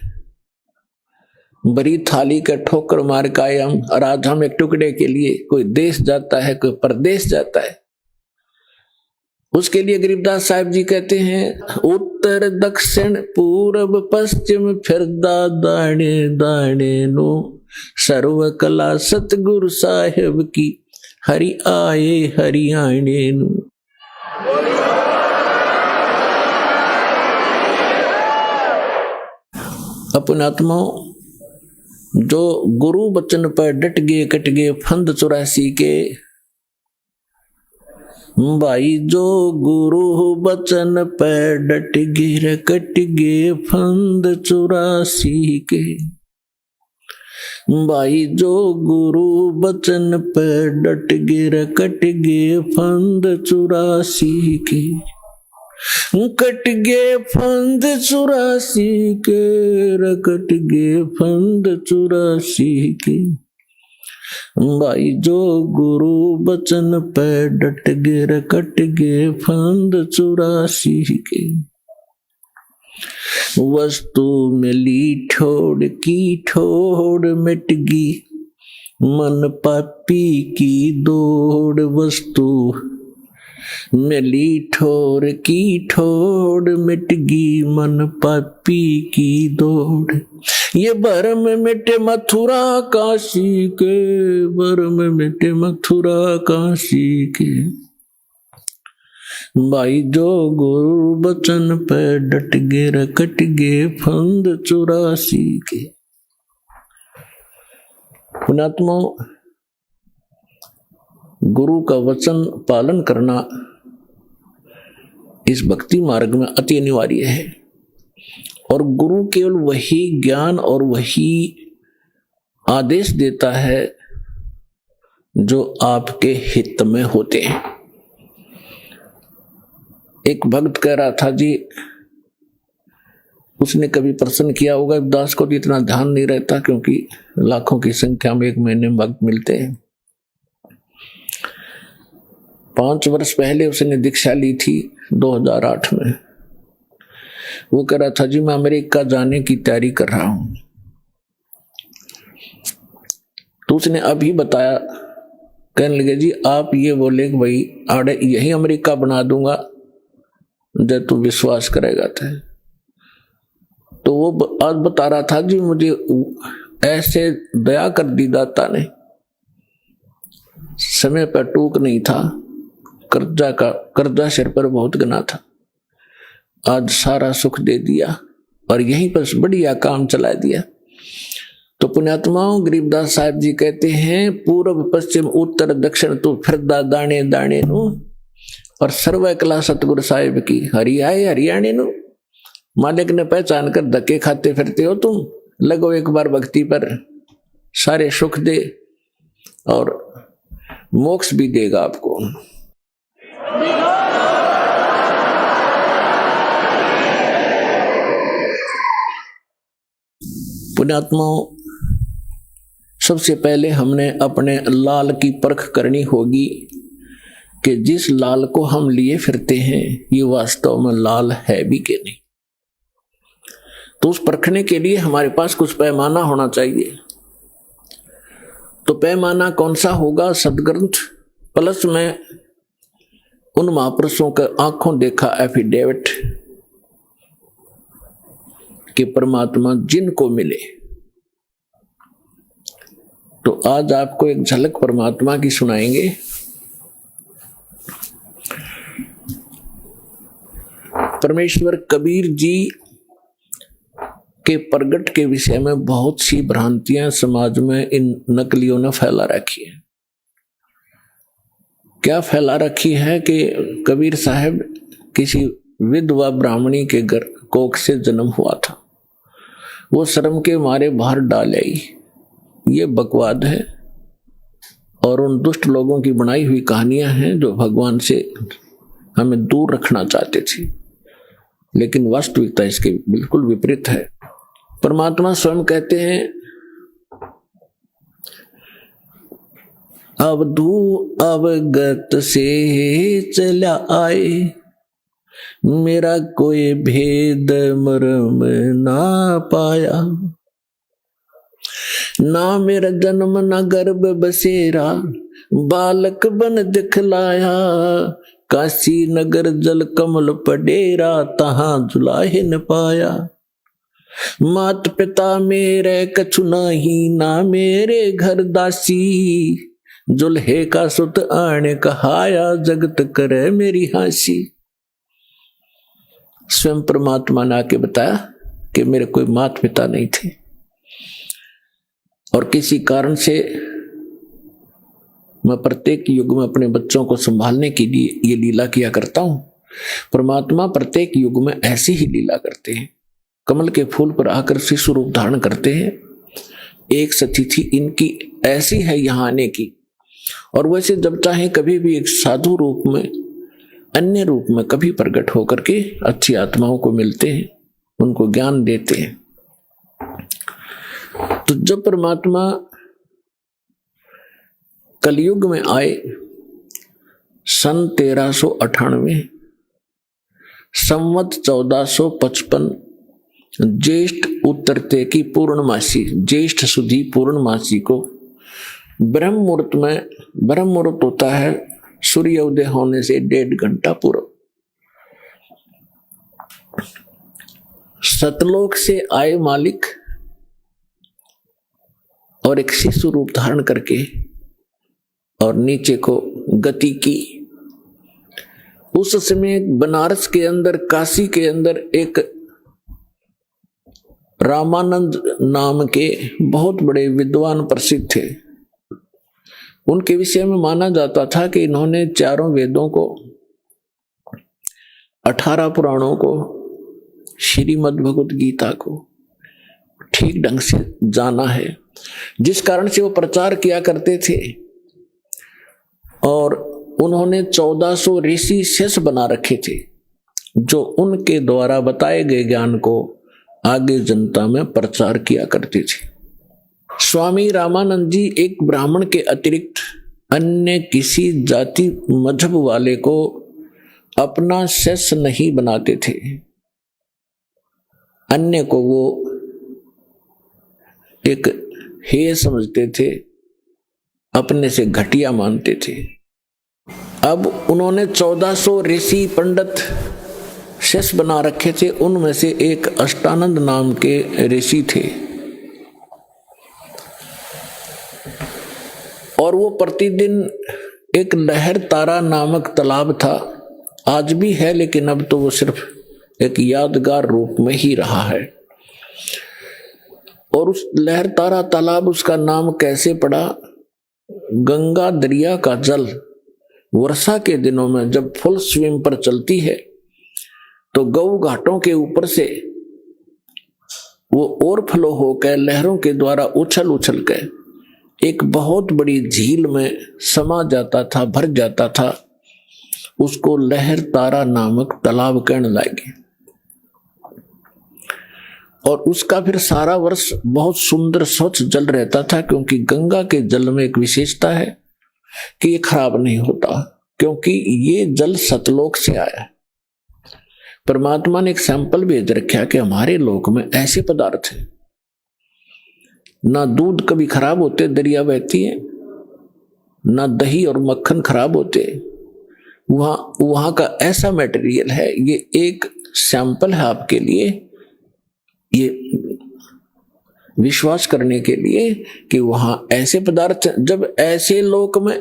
बड़ी थाली का ठोकर मार के आए हम, और आज हम एक टुकड़े के लिए कोई देश जाता है, कोई परदेश जाता है। उसके लिए गरीबदास साहिब जी कहते हैं, उत्तर दक्षिण पूर्व पश्चिम फिरदा दाने दाने नो, सर्व कला सतगुरु साहिब की, हरि आए हरियाणे नो। अपन आत्माओं, जो गुरु बचन पर डट गए कट गए फंद 84 के, भाई जो गुरु बचन पर डट गए कट गए फंद 84 के, भाई जो गुरु बचन पर डट गए कट गए फंद 84 के, कट गए फंद 84 के, कट गए फंद 84 के, भाई जो गुरु बचन पे डट गए कट गए फंद 84 के। वस्तु मिली ठोड़ की ठोड़ मिट गई, मन पापी की दौड़। वस्तु मिली ठोर की ठोड़ मिट गई, मन पापी की दौड़। ये भरम मिटे मथुरा काशी के, भरम मिटे मथुरा काशी के, भाई जो गुरु बचन पे डट गए कट गए फंद 84 के। पुणात्मा, गुरु का वचन पालन करना इस भक्ति मार्ग में अति अनिवार्य है। और गुरु केवल वही ज्ञान और वही आदेश देता है जो आपके हित में होते हैं। एक भक्त कह रहा था जी, उसने कभी प्रश्न किया होगा, दास को तो इतना ध्यान नहीं रहता क्योंकि लाखों की संख्या में एक महीने में भक्त मिलते हैं। 5 वर्ष पहले उसने दीक्षा ली थी 2008 में। वो कह रहा था जी मैं अमेरिका जाने की तैयारी कर रहा हूं। तो उसने अभी बताया, कहने लगे जी आप ये बोले कि भाई आड़े यही अमेरिका बना दूंगा जब तू विश्वास करेगा। तो वो आज बता रहा था जी मुझे ऐसे दया कर दी दाता ने, समय पर टूक नहीं था, कर्जा सिर पर बहुत गना था, आज सारा सुख दे दिया और यहीं पर बढ़िया काम चला दिया। तो पुण्यात्माओं, गरीबदास साहिब जी कहते हैं, पूर्व पश्चिम उत्तर दक्षिण तो फिरदा दाने दाने नु, और सर्व कला सतगुरु साहिब की, हरि आए हरियाणे नु। मालिक ने पहचान कर धक्के खाते फिरते हो तुम, लगो एक बार भक्ति पर, सारे सुख दे और मोक्ष भी देगा आपको। पुण्यात्माओं, सबसे पहले हमने अपने लाल की परख करनी होगी कि जिस लाल को हम लिए फिरते हैं ये वास्तव में लाल है भी कि नहीं। तो उस परखने के लिए हमारे पास कुछ पैमाना होना चाहिए। तो पैमाना कौन सा होगा? सदग्रंथ प्लस में उन महापुरुषों का आंखों देखा एफिडेविट कि परमात्मा जिनको मिले। तो आज आपको एक झलक परमात्मा की सुनाएंगे। परमेश्वर कबीर जी के प्रगट के विषय में बहुत सी भ्रांतियां समाज में इन नकलियों ने फैला रखी है। क्या फैला रखी है कि कबीर साहब किसी विधवा ब्राह्मणी के घर कोख से जन्म हुआ था, वो शर्म के मारे बाहर डाल आई। ये बकवाद है और उन दुष्ट लोगों की बनाई हुई कहानियां हैं जो भगवान से हमें दूर रखना चाहते थे, लेकिन वास्तविकता इसके बिल्कुल विपरीत है। परमात्मा स्वयं कहते हैं, अवधू अवगत से चला आए, मेरा कोई भेद मर्म ना पाया। ना मेरा जन्म न गर्भ बसेरा, बालक बन दिखलाया। काशी नगर जल कमल पडेरा, तहां जुलाहे न पाया। मात पिता मेरे कछु नहीं, ना मेरे घर दासी। जुल्हे का सुत आने कहाया, जगत करे मेरी हासी। स्वयं परमात्मा ने आके बताया कि मेरे कोई माता पिता नहीं थे और किसी कारण से मैं प्रत्येक युग में अपने बच्चों को संभालने के लिए ये लीला किया करता हूं। परमात्मा प्रत्येक युग में ऐसी ही लीला करते हैं। कमल के फूल पर आकर शिशु रूप धारण करते हैं। एक सतिथि इनकी ऐसी है यहाँ आने की, और वैसे जब चाहे कभी भी एक साधु रूप में, अन्य रूप में कभी प्रकट होकर के अच्छी आत्माओं को मिलते हैं, उनको ज्ञान देते हैं। तो जब परमात्मा कलयुग में आए सन 1398, संवत 1455 ज्येष्ठ उत्तरते की पूर्णमासी, ज्येष्ठ सुधी पूर्णमासी को ब्रह्म मुहूर्त में, ब्रह्म मुहूर्त होता है सूर्य उदय होने से 1.5 घंटा पूर्व, सतलोक से आए मालिक और एक शिशु रूप धारण करके और नीचे को गति की। उस समय बनारस के अंदर, काशी के अंदर एक रामानंद नाम के बहुत बड़े विद्वान प्रसिद्ध थे। उनके विषय में माना जाता था कि इन्होंने चारों वेदों को, 18 पुराणों को, श्रीमद् भगवत गीता को ठीक ढंग से जाना है, जिस कारण से वो प्रचार किया करते थे। और उन्होंने 1400 ऋषि शिष्य बना रखे थे, जो उनके द्वारा बताए गए ज्ञान को आगे जनता में प्रचार किया करते थे। स्वामी रामानंद जी एक ब्राह्मण के अतिरिक्त अन्य किसी जाति मजहब वाले को अपना शिष्य नहीं बनाते थे। अन्य को वो एक हेय समझते थे, अपने से घटिया मानते थे। अब उन्होंने 1400 ऋषि पंडित शिष्य बना रखे थे। उनमें से एक अष्टानंद नाम के ऋषि थे, और वो प्रतिदिन एक लहर तारा नामक तालाब था, आज भी है, लेकिन अब तो वो सिर्फ एक यादगार रूप में ही रहा है। और उस लहर तारा तालाब, उसका नाम कैसे पड़ा? गंगा दरिया का जल वर्षा के दिनों में जब फुल स्विंग पर चलती है तो गौ घाटों के ऊपर से वो ओवरफ्लो होकर लहरों के द्वारा उछल उछल कर एक बहुत बड़ी झील में समा जाता था, भर जाता था। उसको लहर तारा नामक तालाब कहने लगे। और उसका फिर सारा वर्ष बहुत सुंदर स्वच्छ जल रहता था, क्योंकि गंगा के जल में एक विशेषता है कि ये खराब नहीं होता, क्योंकि ये जल सतलोक से आया है। परमात्मा ने एक सैंपल भेज रखा कि हमारे लोक में ऐसे पदार्थ है, ना दूध कभी खराब होते, दरिया बहती है, ना दही और मक्खन खराब होते। वहां का ऐसा मटेरियल है। ये एक सैंपल है आपके लिए, ये विश्वास करने के लिए कि वहां ऐसे पदार्थ, जब ऐसे लोक में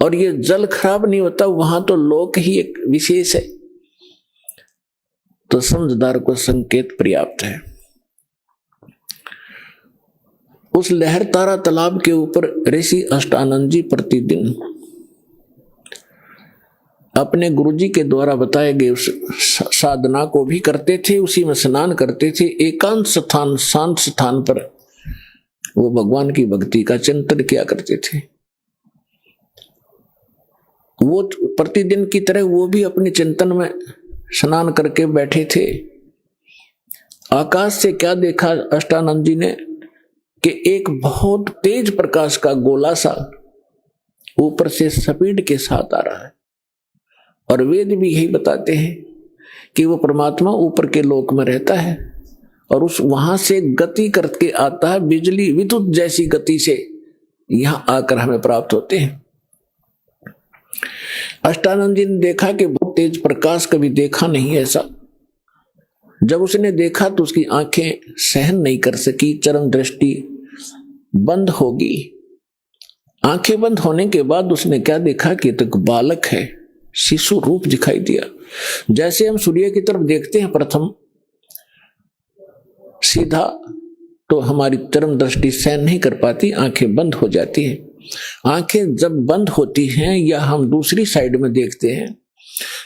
और ये जल खराब नहीं होता, वहां तो लोक ही एक विशेष है। तो समझदार को संकेत पर्याप्त है। उस लहर तारा तालाब के ऊपर ऋषि अष्टानंद जी प्रतिदिन अपने गुरुजी के द्वारा बताए गए उस साधना को भी करते थे, उसी में स्नान करते थे। एकांत स्थान, शांत स्थान पर वो भगवान की भक्ति का चिंतन किया करते थे। वो प्रतिदिन की तरह वो भी अपने चिंतन में स्नान करके बैठे थे। आकाश से क्या देखा अष्टानंद जी ने कि एक बहुत तेज प्रकाश का गोला सा ऊपर से स्पीड के साथ आ रहा है। और वेद भी यही बताते हैं कि वो परमात्मा ऊपर के लोक में रहता है और उस वहां से गति करके आता है, बिजली विद्युत जैसी गति से यहां आकर हमें प्राप्त होते हैं। अष्टानंद जी ने देखा कि बहुत तेज प्रकाश कभी देखा नहीं ऐसा। जब उसने देखा तो उसकी आंखें सहन नहीं कर सकी, चरम दृष्टि बंद होगी। आंखें बंद होने के बाद उसने क्या देखा कि तो एक बालक है, शिशु रूप दिखाई दिया। जैसे हम सूर्य की तरफ देखते हैं प्रथम सीधा, तो हमारी चरम दृष्टि सहन नहीं कर पाती, आंखें बंद हो जाती हैं। आंखें जब बंद होती हैं या हम दूसरी साइड में देखते हैं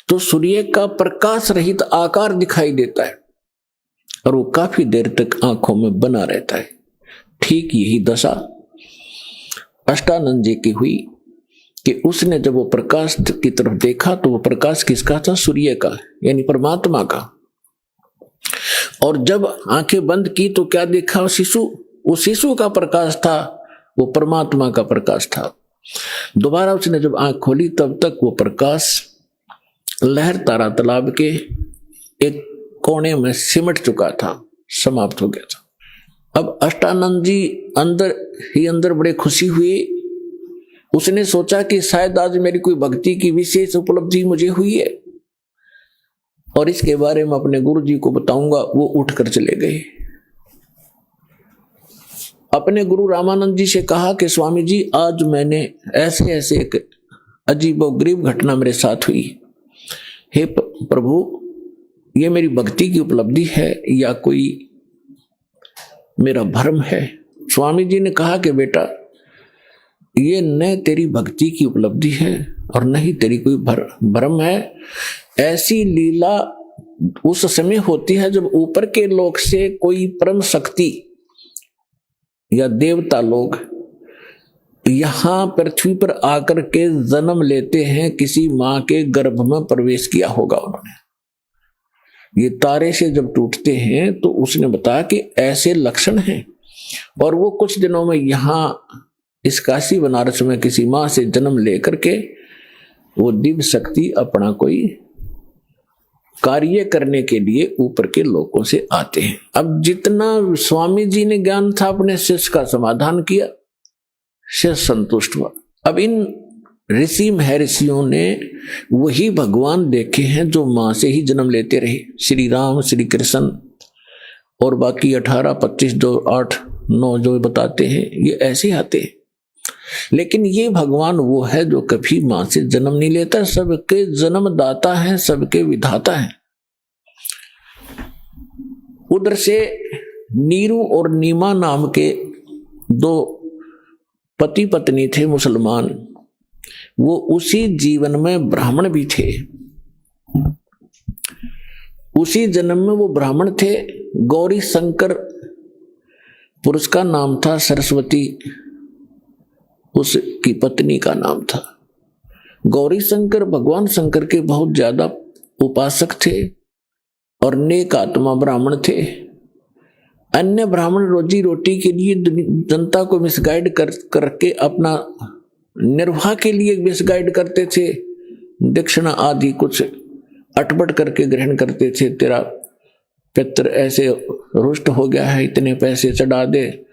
तो सूर्य का प्रकाश रहित आकार दिखाई देता है और वो काफी देर तक आंखों में बना रहता है। ठीक यही दशा अष्टानंद जी की हुई कि उसने जब वो प्रकाश की तरफ देखा तो वो प्रकाश किसका था? सूर्य का, यानी परमात्मा का। और जब आंखें बंद की तो क्या देखा? शिशु, वो शिशु का प्रकाश था, वो परमात्मा का प्रकाश था। दोबारा उसने जब आंख खोली तब तक वो प्रकाश लहर तारा तालाब के एक कोने में सिमट चुका था, समाप्त हो गया था। अब अष्टानंद जी अंदर ही अंदर बड़े खुशी हुए। उसने सोचा कि शायद आज मेरी कोई भक्ति की विशेष उपलब्धि मुझे हुई है और इसके बारे में अपने गुरु जी को बताऊंगा। वो उठकर चले गए। अपने गुरु रामानंद जी से कहा कि स्वामी जी, आज मैंने ऐसे ऐसे एक अजीबोगरीब घटना मेरे साथ हुई। हे प्रभु, ये मेरी भक्ति की उपलब्धि है या कोई मेरा भ्रम है? स्वामी जी ने कहा कि बेटा, ये न तेरी भक्ति की उपलब्धि है और न ही तेरी कोई भ्रम है। ऐसी लीला उस समय होती है जब ऊपर के लोक से कोई परम शक्ति या देवता लोग यहां पृथ्वी पर आकर के जन्म लेते हैं। किसी मां के गर्भ में प्रवेश किया होगा उन्होंने। ये तारे से जब टूटते हैं तो उसने बताया कि ऐसे लक्षण हैं। और वो कुछ दिनों में यहां इस काशी बनारस में किसी मां से जन्म लेकर के वो दिव्य शक्ति अपना कोई कार्य करने के लिए ऊपर के लोगों से आते हैं। अब जितना स्वामी जी ने ज्ञान था अपने शिष्य का समाधान किया, शिष्य संतुष्ट हुआ। अब इन ऋषि महर्षियों ने वही भगवान देखे हैं जो मां से ही जन्म लेते रहे। श्री राम, श्री कृष्ण और बाकी 18, 25 जो 8, 9 जो बताते हैं, ये ऐसे आते हैं। लेकिन ये भगवान वो है जो कभी मां से जन्म नहीं लेता, सबके जन्मदाता है, सबके विधाता है। उधर से नीरू और नीमा नाम के 2 पति पत्नी थे मुसलमान। वो उसी जीवन में ब्राह्मण भी थे। उसी जन्म में वो ब्राह्मण थे। गौरी शंकर पुरुष का नाम था, सरस्वती उसकी पत्नी का नाम था। गौरी शंकर भगवान शंकर के बहुत ज्यादा उपासक थे और नेक आत्मा ब्राह्मण थे। अन्य ब्राह्मण रोजी रोटी के लिए जनता को मिसगाइड करके अपना निर्वाह के लिए मिसगाइड करते थे। दक्षिणा आदि कुछ अटपट करके ग्रहण करते थे। तेरा पितर ऐसे रुष्ट हो गया है, इतने पैसे चढ़ा दे,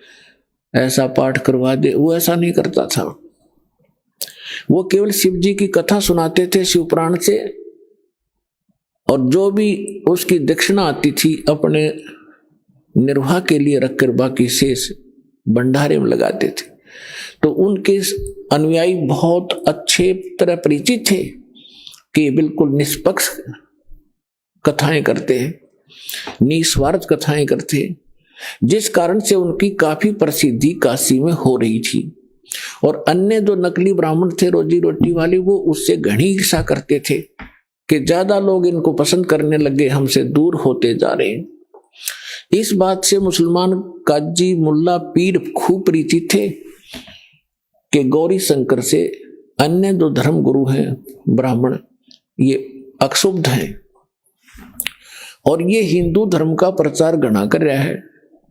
ऐसा पाठ करवा दे। वो ऐसा नहीं करता था। वो केवल शिव जी की कथा सुनाते थे शिव पुराण से, और जो भी उसकी दक्षिणा आती थी अपने निर्वाह के लिए रखकर बाकी शेष भंडारे में लगाते थे। तो उनके अनुयायी बहुत अच्छे तरह परिचित थे कि बिल्कुल निष्पक्ष कथाएं करते हैं, निस्वार्थ कथाएं करते हैं, जिस कारण से उनकी काफी प्रसिद्धि काशी में हो रही थी। और अन्य जो नकली ब्राह्मण थे रोजी रोटी वाले, वो उससे घनी ईर्ष्या करते थे कि ज्यादा लोग इनको पसंद करने लगे, हमसे दूर होते जा रहे हैं। इस बात से मुसलमान काजी मुल्ला पीर खूब परिचित थे कि गौरी शंकर से अन्य जो धर्म गुरु हैं ब्राह्मण, ये अक्षुब्ध हैं और ये हिंदू धर्म का प्रचार घना कर रहा है।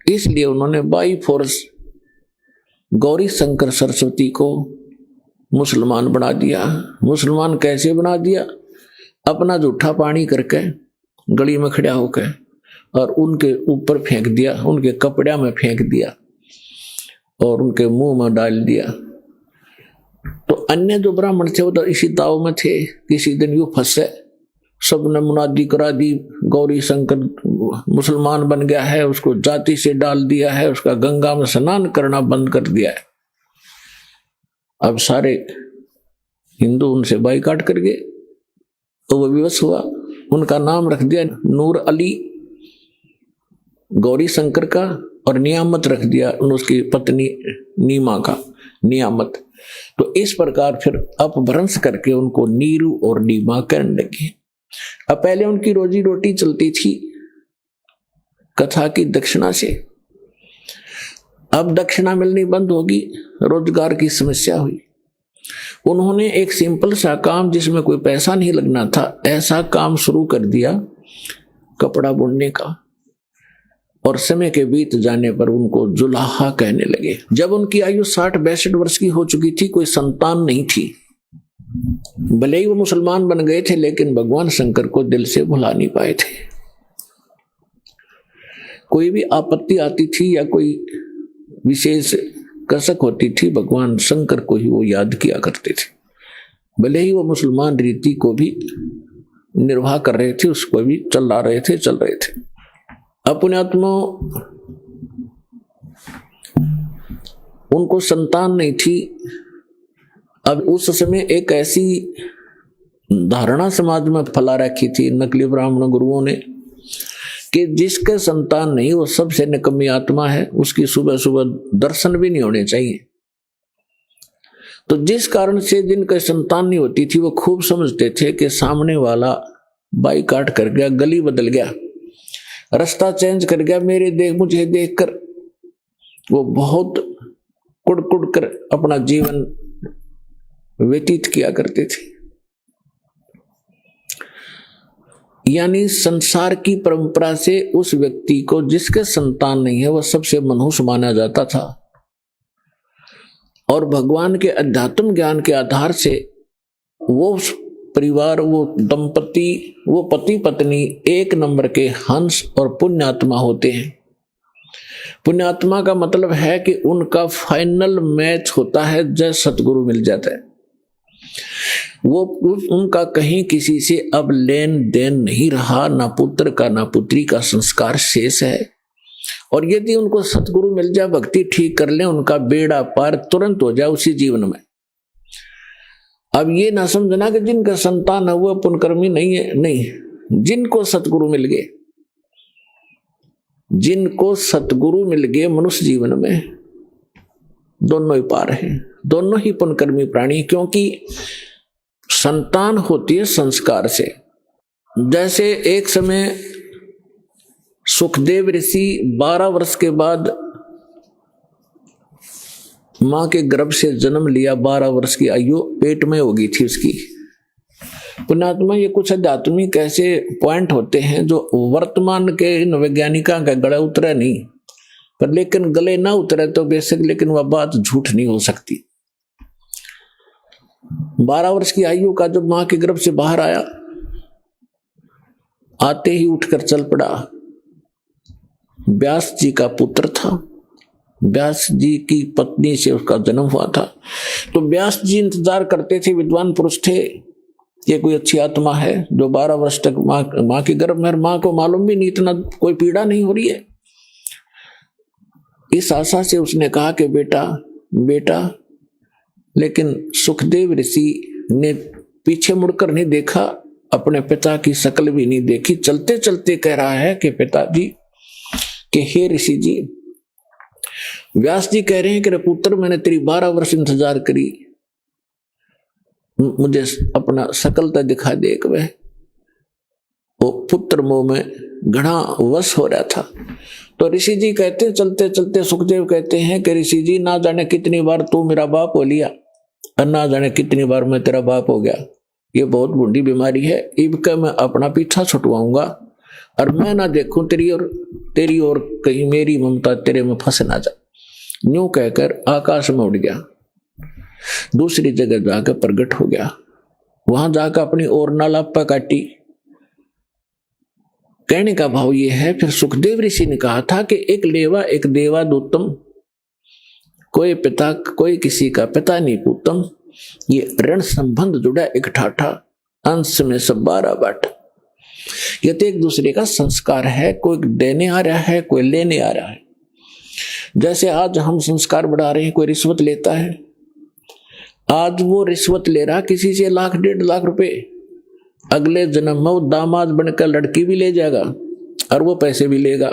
इसलिए उन्होंने बाई फोर्स गौरी शंकर सरस्वती को मुसलमान बना दिया। मुसलमान कैसे बना दिया? अपना जूठा पानी करके गली में खड़ा होकर और उनके ऊपर फेंक दिया, उनके कपड़े में फेंक दिया और उनके मुंह में डाल दिया। तो अन्य जो ब्राह्मण थे वो तो इसी दाव में थे। किसी दिन यूं फंसे, सबने मुनादी करा दी, गौरी शंकर मुसलमान बन गया है, उसको जाति से डाल दिया है, उसका गंगा में स्नान करना बंद कर दिया है। अब सारे हिंदू उनसे बाइकाट कर गए, तो वो विवश हुआ। उनका नाम रख दिया नूर अली गौरी शंकर का, और नियामत रख दिया उसकी पत्नी नीमा का, नियामत। तो इस प्रकार फिर अपभ्रंश करके उनको नीरू और नीमा कहने लगे। अब पहले उनकी रोजी रोटी चलती थी कथा की दक्षिणा से, अब दक्षिणा मिलनी बंद होगी, रोजगार की समस्या हुई। उन्होंने एक सिंपल सा काम जिसमें कोई पैसा नहीं लगना था, ऐसा काम शुरू कर दिया कपड़ा बुनने का, और समय के बीत जाने पर उनको जुलाहा कहने लगे। जब उनकी आयु 60-62 वर्ष की हो चुकी थी, कोई संतान नहीं थी। भले ही वो मुसलमान बन गए थे, लेकिन भगवान शंकर को दिल से भुला नहीं पाए थे। कोई भी आपत्ति आती थी या कोई विशेष कसक होती थी, भगवान शंकर को ही वो याद किया करते थे। भले ही वो मुसलमान रीति को भी निर्वाह कर रहे थे, उसको भी चल रहे थे। अपने आत्मा उनको संतान नहीं थी। अब उस समय एक ऐसी धारणा समाज में फैला रखी थी नकली ब्राह्मण गुरुओं ने कि जिसके संतान नहीं वो सबसे निकम्मी आत्मा है, उसकी सुबह सुबह दर्शन भी नहीं होने चाहिए। तो जिस कारण से जिनका संतान नहीं होती थी, वो खूब समझते थे कि सामने वाला बाइकाट कर गया, गली बदल गया, रास्ता चेंज कर गया, मुझे देखकर वो बहुत कुड़ कर अपना जीवन व्यतीत किया करते थे। यानी संसार की परंपरा से उस व्यक्ति को जिसके संतान नहीं है वह सबसे मनहूस माना जाता था, और भगवान के अध्यात्म ज्ञान के आधार से वो परिवार, वो दंपति, वो पति पत्नी एक नंबर के हंस और पुण्यात्मा होते हैं। पुण्यात्मा का मतलब है कि उनका फाइनल मैच होता है जब सतगुरु मिल जाता है। वो उनका कहीं किसी से अब लेन देन नहीं रहा, ना पुत्र का ना पुत्री का संस्कार शेष है। और यदि उनको सतगुरु मिल जाए, भक्ति ठीक कर ले, उनका बेड़ा पार तुरंत हो जाए उसी जीवन में। अब ये ना समझना कि जिनका संतान है वो पुण्यकर्मी नहीं है, नहीं। जिनको सतगुरु मिल गए, जिनको सतगुरु मिल गए मनुष्य जीवन में, दोनों ही पार हैं, दोनों ही पुण्यकर्मी प्राणी। क्योंकि संतान होती है संस्कार से। जैसे एक समय सुखदेव ऋषि 12 वर्ष के बाद मां के गर्भ से जन्म लिया, 12 वर्ष की आयु पेट में हो गई थी उसकी। पुण्यात्मा, ये कुछ आध्यात्मिक ऐसे पॉइंट होते हैं जो वर्तमान के इन वैज्ञानिकों का गला उतरा नहीं, पर लेकिन गले ना उतरे तो बेशक, लेकिन वह बात झूठ नहीं हो सकती। 12 वर्ष की आयु का जब मां के गर्भ से बाहर आया, आते ही उठकर चल पड़ा। व्यास जी का पुत्र था, व्यास जी की पत्नी से उसका जन्म हुआ था। तो व्यास जी इंतजार करते थे, विद्वान पुरुष थे, ये कोई अच्छी आत्मा है जो 12 वर्ष तक मां के गर्भ में, मां को मालूम भी नहीं, इतना कोई पीड़ा नहीं हो रही है। इस आशा से उसने कहा कि बेटा, लेकिन सुखदेव ऋषि ने पीछे मुड़कर नहीं देखा, अपने पिता की शक्ल भी नहीं देखी। चलते चलते कह रहा है कि पिताजी, कि हे ऋषि जी, व्यास जी कह रहे हैं कि पुत्र मैंने तेरी 12 वर्ष इंतजार करी, मुझे अपना सकलता दिखा दे। एक वह वो पुत्र मोह में घड़ा वश हो रहा था। तो ऋषि जी कहते चलते चलते सुखदेव कहते हैं कि ऋषि जी ना जाने कितनी बार तू मेरा बाप हो लिया और ना जाने कितनी बार मैं तेरा बाप हो गया। ये बहुत बूढ़ी बीमारी है, इबका मैं अपना पीछा छुटवाऊंगा और मैं ना देखूं तेरी और कहीं मेरी ममता तेरे में फंस ना जाए। यूं कहकर आकाश में उड़ गया, दूसरी जगह जाकर प्रकट हो गया। वहां जाकर अपनी और नालापा काटी। कहने का भाव ये है, फिर सुखदेव ऋषि ने कहा था कि एक लेवा एक देवादूतम, कोई पिता कोई किसी का पिता नहीं पूतम। ये ऋण संबंध जुड़ा एक ठाठा, अंश में सब 12 बाट। ये तो एक दूसरे का संस्कार है, कोई देने आ रहा है कोई लेने आ रहा है। जैसे आज हम संस्कार बढ़ा रहे हैं, कोई रिश्वत लेता है, आज वो रिश्वत ले रहा किसी से 1 लाख 1.5 लाख रुपए, अगले जन्म में वो दामाद बनकर लड़की भी ले जाएगा और वो पैसे भी लेगा।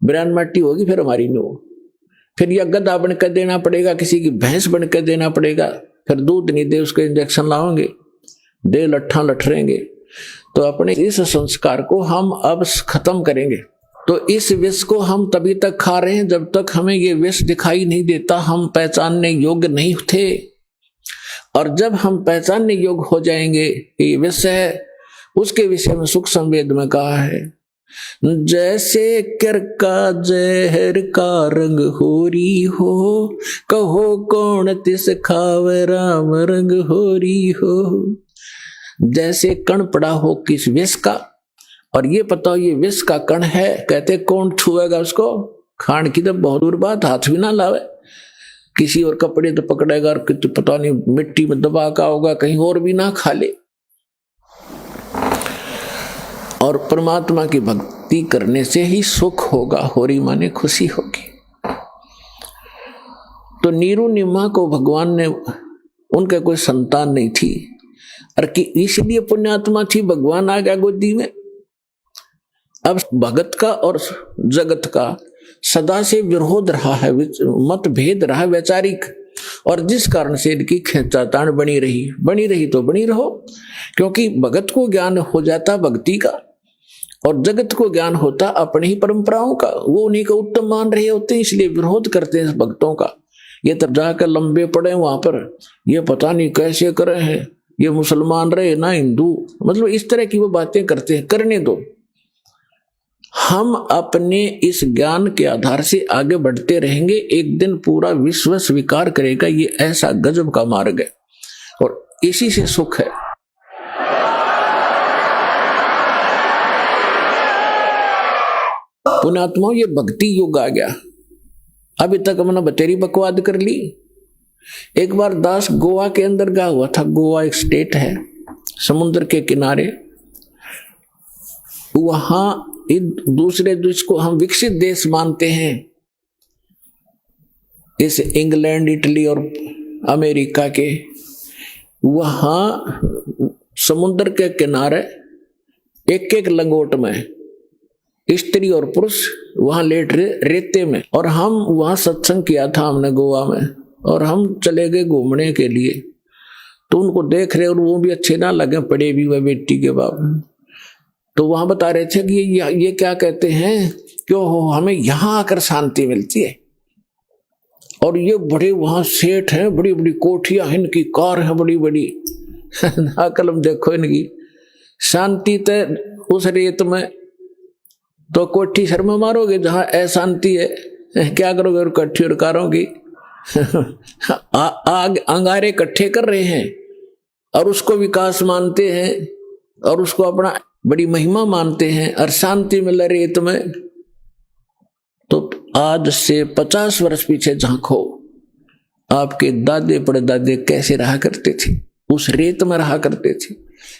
ब्रांड मट्टी होगी फिर हमारी नो, फिर यह गधा बनकर देना पड़ेगा, किसी की भैंस बनकर देना पड़ेगा, फिर दूध नहीं दे उसके इंजेक्शन लाओगे, दे लट्ठा लठरेंगे। तो अपने इस संस्कार को हम अब खत्म करेंगे। तो इस विष को हम तभी तक खा रहे हैं जब तक हमें ये विष दिखाई नहीं देता, हम पहचानने योग्य नहीं थे। और जब हम पहचानने योग्य हो जाएंगे कि ये विष है, उसके विषय में सुख संवेद में कहा है, जैसे कर का जहर का रंग होरी हो, कहो कौन तिस खावे राम रंग होरी हो। जैसे कण पड़ा हो किस विष का, और ये पता हो ये विष का कण है, कहते कौन छुएगा उसको, खान की तो बहुत दूर बात, हाथ भी ना लावे, किसी और कपड़े तो पकड़ेगा और कुछ पता नहीं मिट्टी में दबा का होगा, कहीं और भी ना खा ले। और परमात्मा की भक्ति करने से ही सुख होगा, होरी माने खुशी होगी। तो नीरू निम्हा को भगवान ने, उनके कोई संतान नहीं थी, और कि इसलिए पुण्यात्मा थी, भगवान आ गया गोदी में। अब भगत का और जगत का सदा से विरोध रहा है, मतभेद रहा वैचारिक, और जिस कारण से इनकी खींचातान बनी रही तो बनी रहो, क्योंकि भगत को ज्ञान हो जाता भक्ति का और जगत को ज्ञान होता अपनी ही परंपराओं का, वो उन्हीं को उत्तम मान रहे होते हैं, इसलिए विरोध करते हैं भक्तों का। ये तब जाकर लंबे पड़े वहां पर, ये पता नहीं कैसे करे हैं, ये मुसलमान रहे ना हिंदू, मतलब इस तरह की वो बातें करते हैं। करने दो, हम अपने इस ज्ञान के आधार से आगे बढ़ते रहेंगे, एक दिन पूरा विश्व स्वीकार करेगा ये ऐसा गजब का मार्ग है और इसी से सुख है। पुण्यात्माओं, ये भक्ति युग आ गया। अभी तक हमने बतेरी बकवाद कर ली। एक बार दास गोवा के अंदर गया हुआ था। गोवा एक स्टेट है समुद्र के किनारे, वहां दूसरे देश को हम विकसित देश मानते हैं, इस इंग्लैंड इटली और अमेरिका के, वहां समुद्र के किनारे एक एक लंगोट में स्त्री और पुरुष वहां लेट रहे रेते में। और हम वहां सत्संग किया था हमने गोवा में, और हम चले गए घूमने के लिए। तो उनको देख रहे और वो भी अच्छे ना लगे, पड़े भी वह बेटी के बाप। तो वहां बता रहे थे कि ये क्या कहते हैं, क्यों हो हमें यहां आकर शांति मिलती है, और ये बड़े वहां सेठ हैं, बड़ी बड़ी कोठियां हैं, इनकी कार है बड़ी बड़ी, कलम देखो इनकी शांति। तो उस रेत में तो कोठी सर में मारोगे जहां अशांति है, क्या करोगे और कट्ठी और कारों की आग अंगारे इकट्ठे कर रहे हैं और उसको विकास मानते हैं और उसको अपना बड़ी महिमा मानते हैं, और शांति मिल रेत में। तो आज से 50 वर्ष पीछे झांको, आपके दादे परदादे कैसे रहा करते थे, उस रेत में रहा करते थे,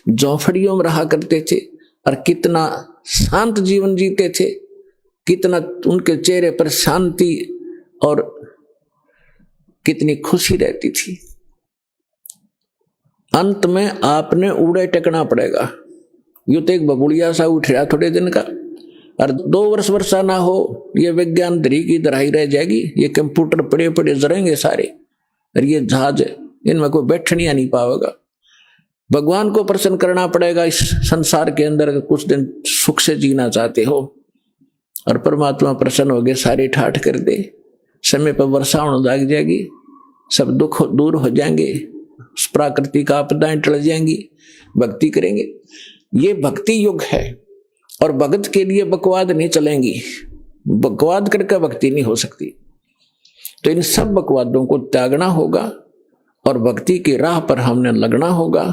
झोंपड़ियों में रहा करते थे, और कितना शांत जीवन जीते थे, कितना उनके चेहरे पर शांति और कितनी खुशी रहती थी। अंत में आपने उड़े टेकना पड़ेगा। यूं तो एक बबुड़िया सा उठ रहा थोड़े दिन का, और 2 वर्ष वर्षा ना हो, ये विज्ञान धरी की दराई रह जाएगी। ये कंप्यूटर पड़े पड़े जरेंगे सारे, और ये जहाज इनमें कोई बैठनिया नहीं पाएगा। भगवान को प्रसन्न करना पड़ेगा इस संसार के अंदर, कुछ दिन सुख से जीना चाहते हो। और परमात्मा प्रसन्न हो गए, सारे ठाठ कर दे, समय पर वर्षा होने लग जाएगी, सब दुख दूर हो जाएंगे, प्राकृतिक आपदाएं टल जाएंगी, भक्ति करेंगे। ये भक्ति युग है, और भगत के लिए बकवाद नहीं चलेंगी। बकवाद करके भक्ति नहीं हो सकती। तो इन सब बकवादों को त्यागना होगा और भक्ति की राह पर हमने लगना होगा,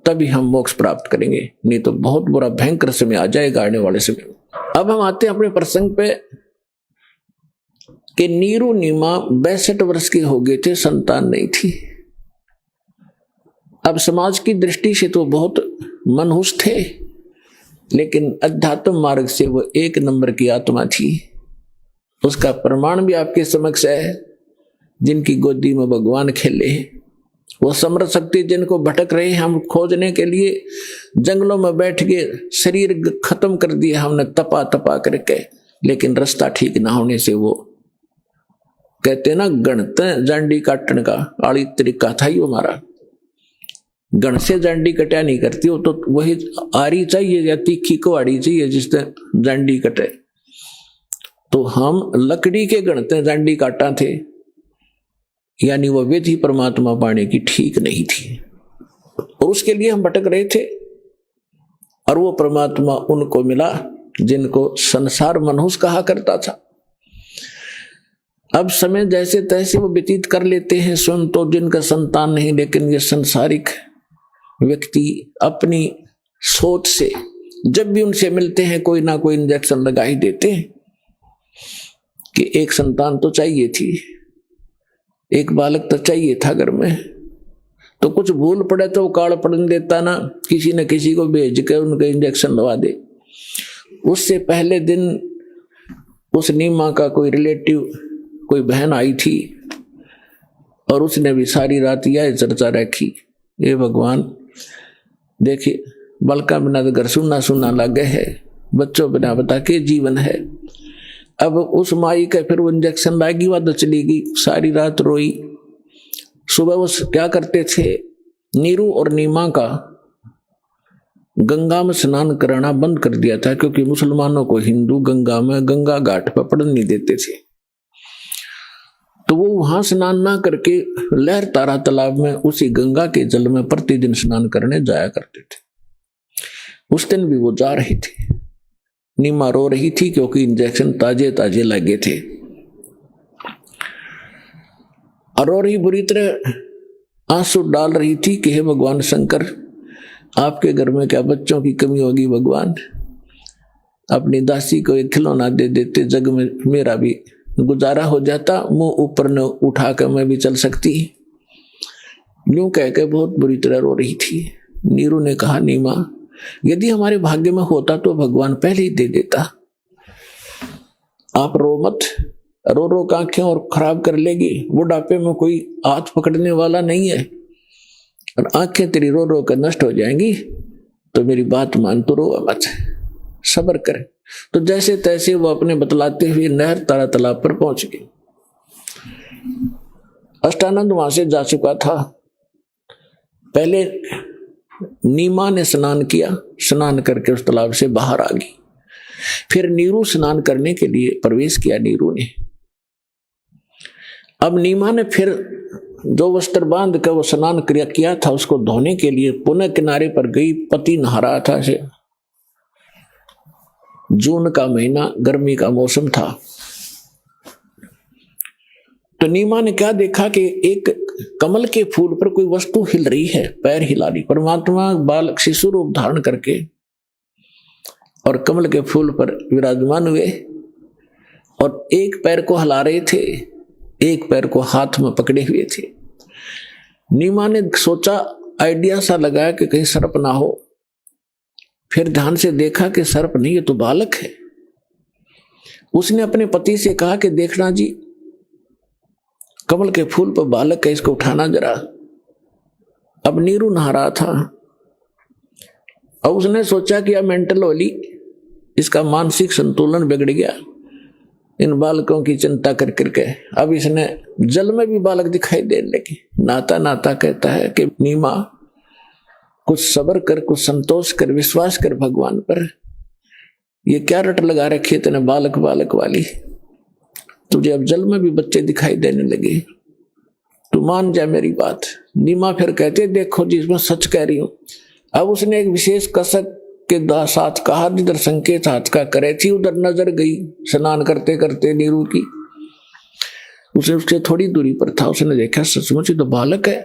तभी हम मोक्ष प्राप्त करेंगे। नहीं तो बहुत बुरा भयंकर समय आ जाएगा आने वाले समय। अब हम आते हैं अपने प्रसंग पे कि नीरू नीमा 62 वर्ष के हो गए थे, संतान नहीं थी। अब समाज की दृष्टि से तो बहुत मनहूस थे, लेकिन अध्यात्म मार्ग से वो 1 नंबर की आत्मा थी। उसका प्रमाण भी आपके समक्ष है। जिनकी गोदी में भगवान खेले, वो समर्थ शक्ति जिनको भटक रहे हैं हम खोजने के लिए जंगलों में बैठ के शरीर खत्म कर दिया हमने तपा तपा करके, लेकिन रास्ता ठीक ना होने से वो कहते ना गणते जांडी काटने का आड़ी तरीका था ही हमारा। गण से जांडी कटा नहीं करती, वो तो वही आरी चाहिए या तीखी को आड़ी चाहिए जिससे जांडी कटे। तो हम लकड़ी के गणते जांडी काटा थे, यानी वो विधि परमात्मा पाने की ठीक नहीं थी, और उसके लिए हम भटक रहे थे। और वो परमात्मा उनको मिला जिनको संसार मनहूस कहा करता था। अब समय जैसे तैसे वो व्यतीत कर लेते हैं स्वयं, तो जिनका संतान नहीं, लेकिन ये संसारिक व्यक्ति अपनी सोच से जब भी उनसे मिलते हैं कोई ना कोई इंजेक्शन लगा ही देते हैं कि एक संतान तो चाहिए थी, एक बालक तो चाहिए था घर में। तो कुछ भूल पड़े तो वो कार्ड पढ़ने देता ना, किसी न किसी को भेज के उनके इंजेक्शन लगा दे। उससे पहले दिन उस नीमा का कोई रिलेटिव, कोई बहन आई थी, और उसने भी सारी रात यह चर्चा रखी, ये भगवान देखिए बालका बिना तो घर सुनना सुनना लगे है, बच्चों बिना बता के जीवन है। अब उस माई का फिर वो इंजेक्शन लाएगी, वह चली गई, सारी रात रोई। सुबह वो क्या करते थे, नीरू और नीमा का गंगा में स्नान कराना बंद कर दिया था, क्योंकि मुसलमानों को हिंदू गंगा घाट पर पड़ने नहीं देते थे। तो वो वहां स्नान ना करके लहर तारा तालाब में उसी गंगा के जल में प्रतिदिन स्नान करने जाया करते थे। उस दिन भी वो जा रही थी। नीमा रो रही थी क्योंकि इंजेक्शन ताजे ताजे लगे थे, और रो रही बुरी तरह आंसू डाल रही थी कि हे भगवान शंकर, आपके घर में क्या बच्चों की कमी होगी भगवान। अपनी दासी को एक खिलौना दे देते, जग में मेरा भी गुजारा हो जाता, मुंह ऊपर न उठा कर मैं भी चल सकती। यूं कह के बहुत बुरी तरह रो रही थी। नीरू ने कहा, नीमा यदि हमारे भाग्य में होता तो भगवान पहले ही दे देता। आप रो मत, रो रो के आंखें और खराब कर लेगी। बुढ़ापे में कोई हाथ पकड़ने वाला नहीं है, और आंखें तेरी रो रो कर नष्ट हो जाएंगी। तो मेरी बात मान, तो रो मत, सब्र कर। तो जैसे तैसे वो अपने बतलाते हुए नहर तारा तालाब पर पहुंच गए। अष्टानंद वहां से जा चुका था। पहले नीमा ने स्नान किया, स्नान करके उस तालाब से बाहर आ गई। फिर नीरू स्नान करने के लिए प्रवेश किया नीरू ने। अब नीमा ने फिर जो वस्त्र बांध कर वो स्नान क्रिया किया था उसको धोने के लिए पुनः किनारे पर गई। पति नहा रहा था। से जून का महीना, गर्मी का मौसम था। तो नीमा ने क्या देखा कि एक कमल के फूल पर कोई वस्तु हिल रही है, पैर हिला रही। परमात्मा बालक शिशु रूप धारण करके और कमल के फूल पर विराजमान हुए और एक पैर को हिला रहे थे, एक पैर को हाथ में पकड़े हुए थे। नीमा ने सोचा, आइडिया सा लगाया कि कहीं सर्प ना हो। फिर ध्यान से देखा कि सर्प नहीं, ये तो बालक है। उसने अपने पति से कहा कि देखना जी, कमल के फूल पर बालक है, इसको उठाना जरा। अब नीरू नहा रहा था और उसने सोचा कि अब मेंटल होली, इसका मानसिक संतुलन बिगड़ गया इन बालकों की चिंता कर करके। अब इसने जल में भी बालक दिखाई देने लगे। नाता नाता कहता है कि नीमा कुछ सब्र कर, कुछ संतोष कर, विश्वास कर भगवान पर। ये क्या रट लगा रखी है तेने बालक बालक वाली? तुझे अब जल में भी बच्चे दिखाई देने लगे, तू मान जा मेरी बात। नीमा फिर कहते देखो जी मैं सच कह रही हूं। अब उसने एक विशेष कसक के साथ कहा जिधर संकेत हाथ का करे थी उधर नजर गई स्नान करते करते नीरू की। उसे उससे थोड़ी दूरी पर था, उसने देखा सचमुच तो बालक है।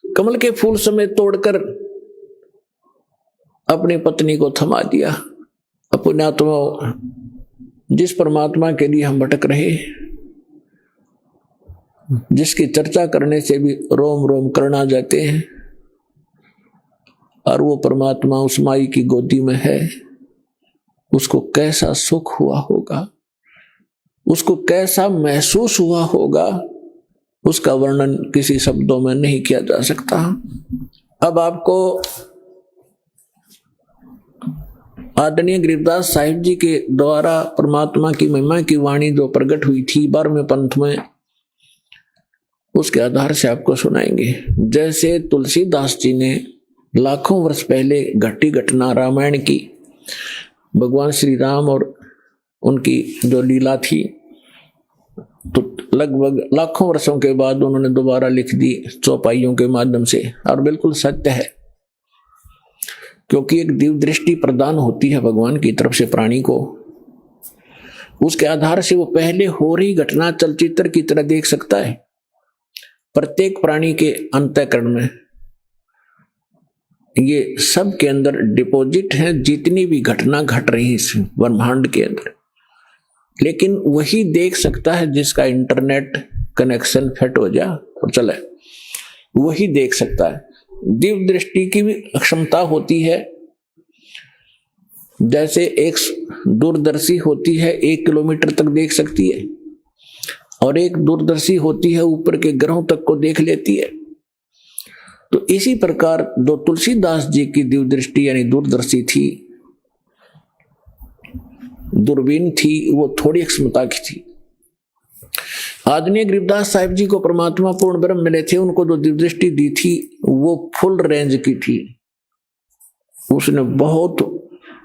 कमल के फूल समेत तोड़कर अपनी पत्नी को थमा दिया। अपने आत्मा जिस परमात्मा के लिए हम भटक रहे, जिसकी चर्चा करने से भी रोम रोम करना जाते हैं, और वो परमात्मा उस माई की गोदी में है, उसको कैसा सुख हुआ होगा, उसको कैसा महसूस हुआ होगा, उसका वर्णन किसी शब्दों में नहीं किया जा सकता। अब आपको आदरणीय गरीबदास साहिब जी के द्वारा परमात्मा की महिमा की वाणी जो प्रकट हुई थी 12वें पंथ में, उसके आधार से आपको सुनाएंगे। जैसे तुलसीदास जी ने लाखों वर्ष पहले घटी घटना रामायण की, भगवान श्री राम और उनकी जो लीला थी, तो लगभग लाखों वर्षों के बाद उन्होंने दोबारा लिख दी चौपाइयों के माध्यम से, और बिल्कुल सत्य है, क्योंकि एक दिव्य दृष्टि प्रदान होती है भगवान की तरफ से प्राणी को। उसके आधार से वो पहले हो रही घटना चलचित्र की तरह देख सकता है। प्रत्येक प्राणी के अंतःकरण में ये सब के अंदर डिपॉजिट है जितनी भी घटना घट रही है इस ब्रह्मांड के अंदर, लेकिन वही देख सकता है जिसका इंटरनेट कनेक्शन फिट हो जाए और चले, वही देख सकता है। दिव्य दृष्टि की भी क्षमता होती है। जैसे एक दूरदर्शी होती है 1 किलोमीटर तक देख सकती है, और एक दूरदर्शी होती है ऊपर के ग्रहों तक को देख लेती है। तो इसी प्रकार जो तुलसीदास जी की दिव्य दृष्टि यानी दूरदर्शी थी, दूरबीन थी, वो थोड़ी क्षमता की थी। आदरणीय गरीबदास साहिब जी को परमात्मा पूर्ण ब्रह्म मिले थे, उनको जो दिव्य दृष्टि दी थी वो फुल रेंज की थी। उसने बहुत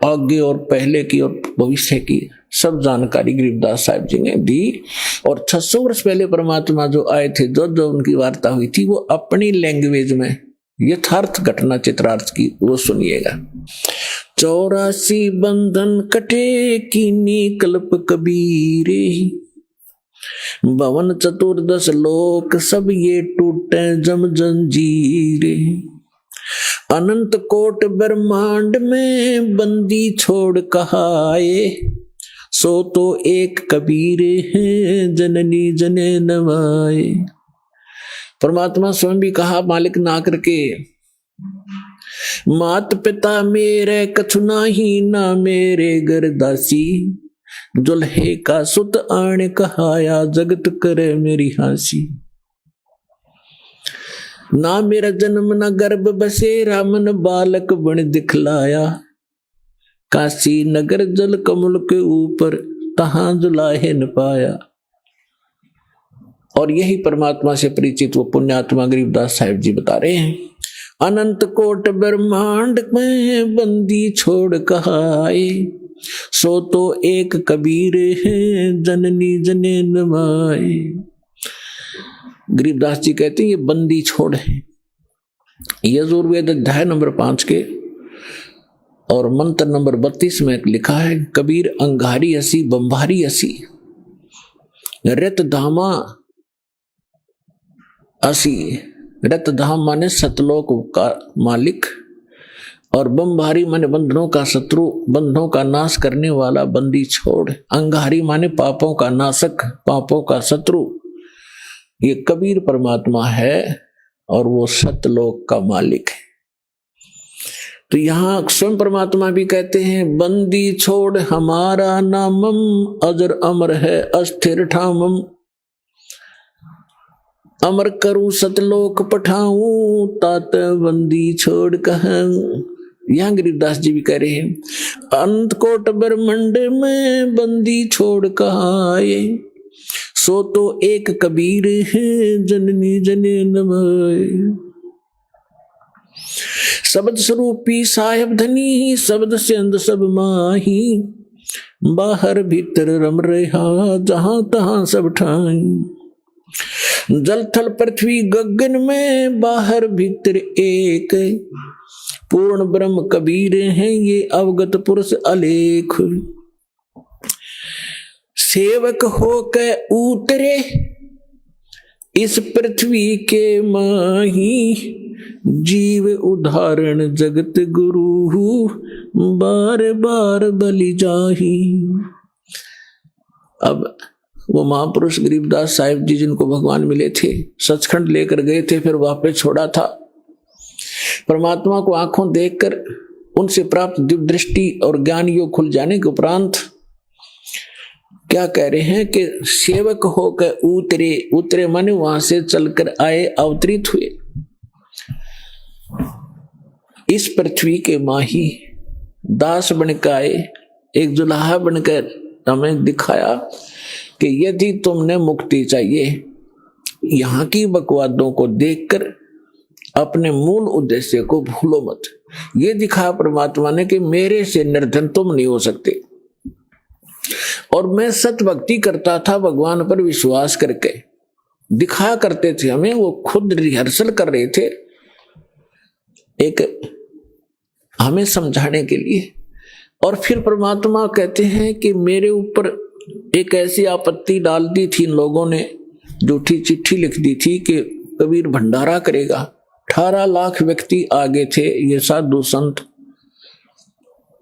आगे और पहले की और भविष्य की सब जानकारी गरीबदास साहिब जी ने दी। और 600 वर्ष पहले परमात्मा जो आए थे, जो उनकी वार्ता हुई थी, वो अपनी लैंग्वेज में यथार्थ घटना चित्रार्थ की, वो सुनिएगा। 84 बंधन कटे कीनी कल्प कबीरे, भवन 14 लोक सब ये टूटे जम जंजीरे, अनंत कोट ब्रह्मांड में बंदी छोड़ कहाए, सो तो एक कबीरे हैं जननी जने नवाए। परमात्मा स्वयं भी कहा मालिक ना करके, मात पिता मेरे कछु नाही, ना मेरे घर दासी, दुल्हे का सुत आण कहाया, जगत करे मेरी हासी। ना मेरा जन्म ना गर्भ बसेरा, मन बालक बन दिखलाया, काशी नगर जल कमल के ऊपर, तहां जुलाहे न पाया। और यही परमात्मा से परिचित वो पुण्यात्मा गरीबदास साहिब जी बता रहे हैं, अनंत कोट ब्रह्मांड में बंदी छोड़ कहाए, सो तो एक कबीर है जननी जने नवाए। गरीबदास जी कहते हैं ये बंदी छोड़ है। यजुर्वेद अध्याय नंबर 5 के और मंत्र नंबर 32 में लिखा है, कबीर अंगारी असी बंभारी असी, रत धामा असी। रत धाम माने सतलोक का मालिक, और बंभारी माने बंधनों का शत्रु, बंधनों का नाश करने वाला बंदी छोड़। अंगारी माने पापों का नाशक, पापों का शत्रु। ये कबीर परमात्मा है और वो सतलोक का मालिक है। तो यहां स्वयं परमात्मा भी कहते हैं, बंदी छोड़ हमारा नामम, अजर अमर है अस्थिर ठामम, अमर करूं सतलोक पठाऊं, तात बंदी छोड़ कहूं। यहां गरीबदास जी भी कह रहे हैं, अनंत कोट ब्रह्मंड में बंदी छोड़ कहाँ आए, सो तो एक कबीर है जननी जने नमाए। शब्द स्वरूपी साहेब धनी, शब्द से अंद सब माही, बाहर भीतर रम रहा जहां तहां सब ठाई। जल थल पृथ्वी गगन में बाहर भीतर एक, पूर्ण ब्रह्म कबीर हैं ये अवगत पुरुष अलेख। सेवक होके उतरे इस पृथ्वी के माही, जीव उदाहरण जगत गुरु बार बार बलि जाही। अब वो महापुरुष गरीबदास साहिब जी जिनको भगवान मिले थे, सचखंड लेकर गए थे, फिर वापस छोड़ा था। परमात्मा को आंखों देखकर उनसे प्राप्त दिव्य दृष्टि और ज्ञान योग खुल जाने के उपरांत क्या कह रहे हैं कि सेवक होकर उतरे, उतरे माने वहां से चलकर आए, अवतरित हुए इस पृथ्वी के माही, दास बनकर आए, एक जुलाहा बनकर हमें दिखाया कि यदि तुमने मुक्ति चाहिए, यहाँ की बकवादों को देखकर अपने मूल उद्देश्य को भूलो मत। ये दिखाया परमात्मा ने कि मेरे से निर्धन तुम नहीं हो सकते। और मैं सत भक्ति करता था, भगवान पर विश्वास करके दिखाया करते थे हमें, वो खुद रिहर्सल कर रहे थे एक हमें समझाने के लिए। और फिर परमात्मा कहते हैं कि मेरे ऊपर एक ऐसी आपत्ति डाल दी थी इन लोगों ने, झूठी चिट्ठी लिख दी थी कि कबीर भंडारा करेगा। 18 लाख व्यक्ति आगे थे, ये साधु संत,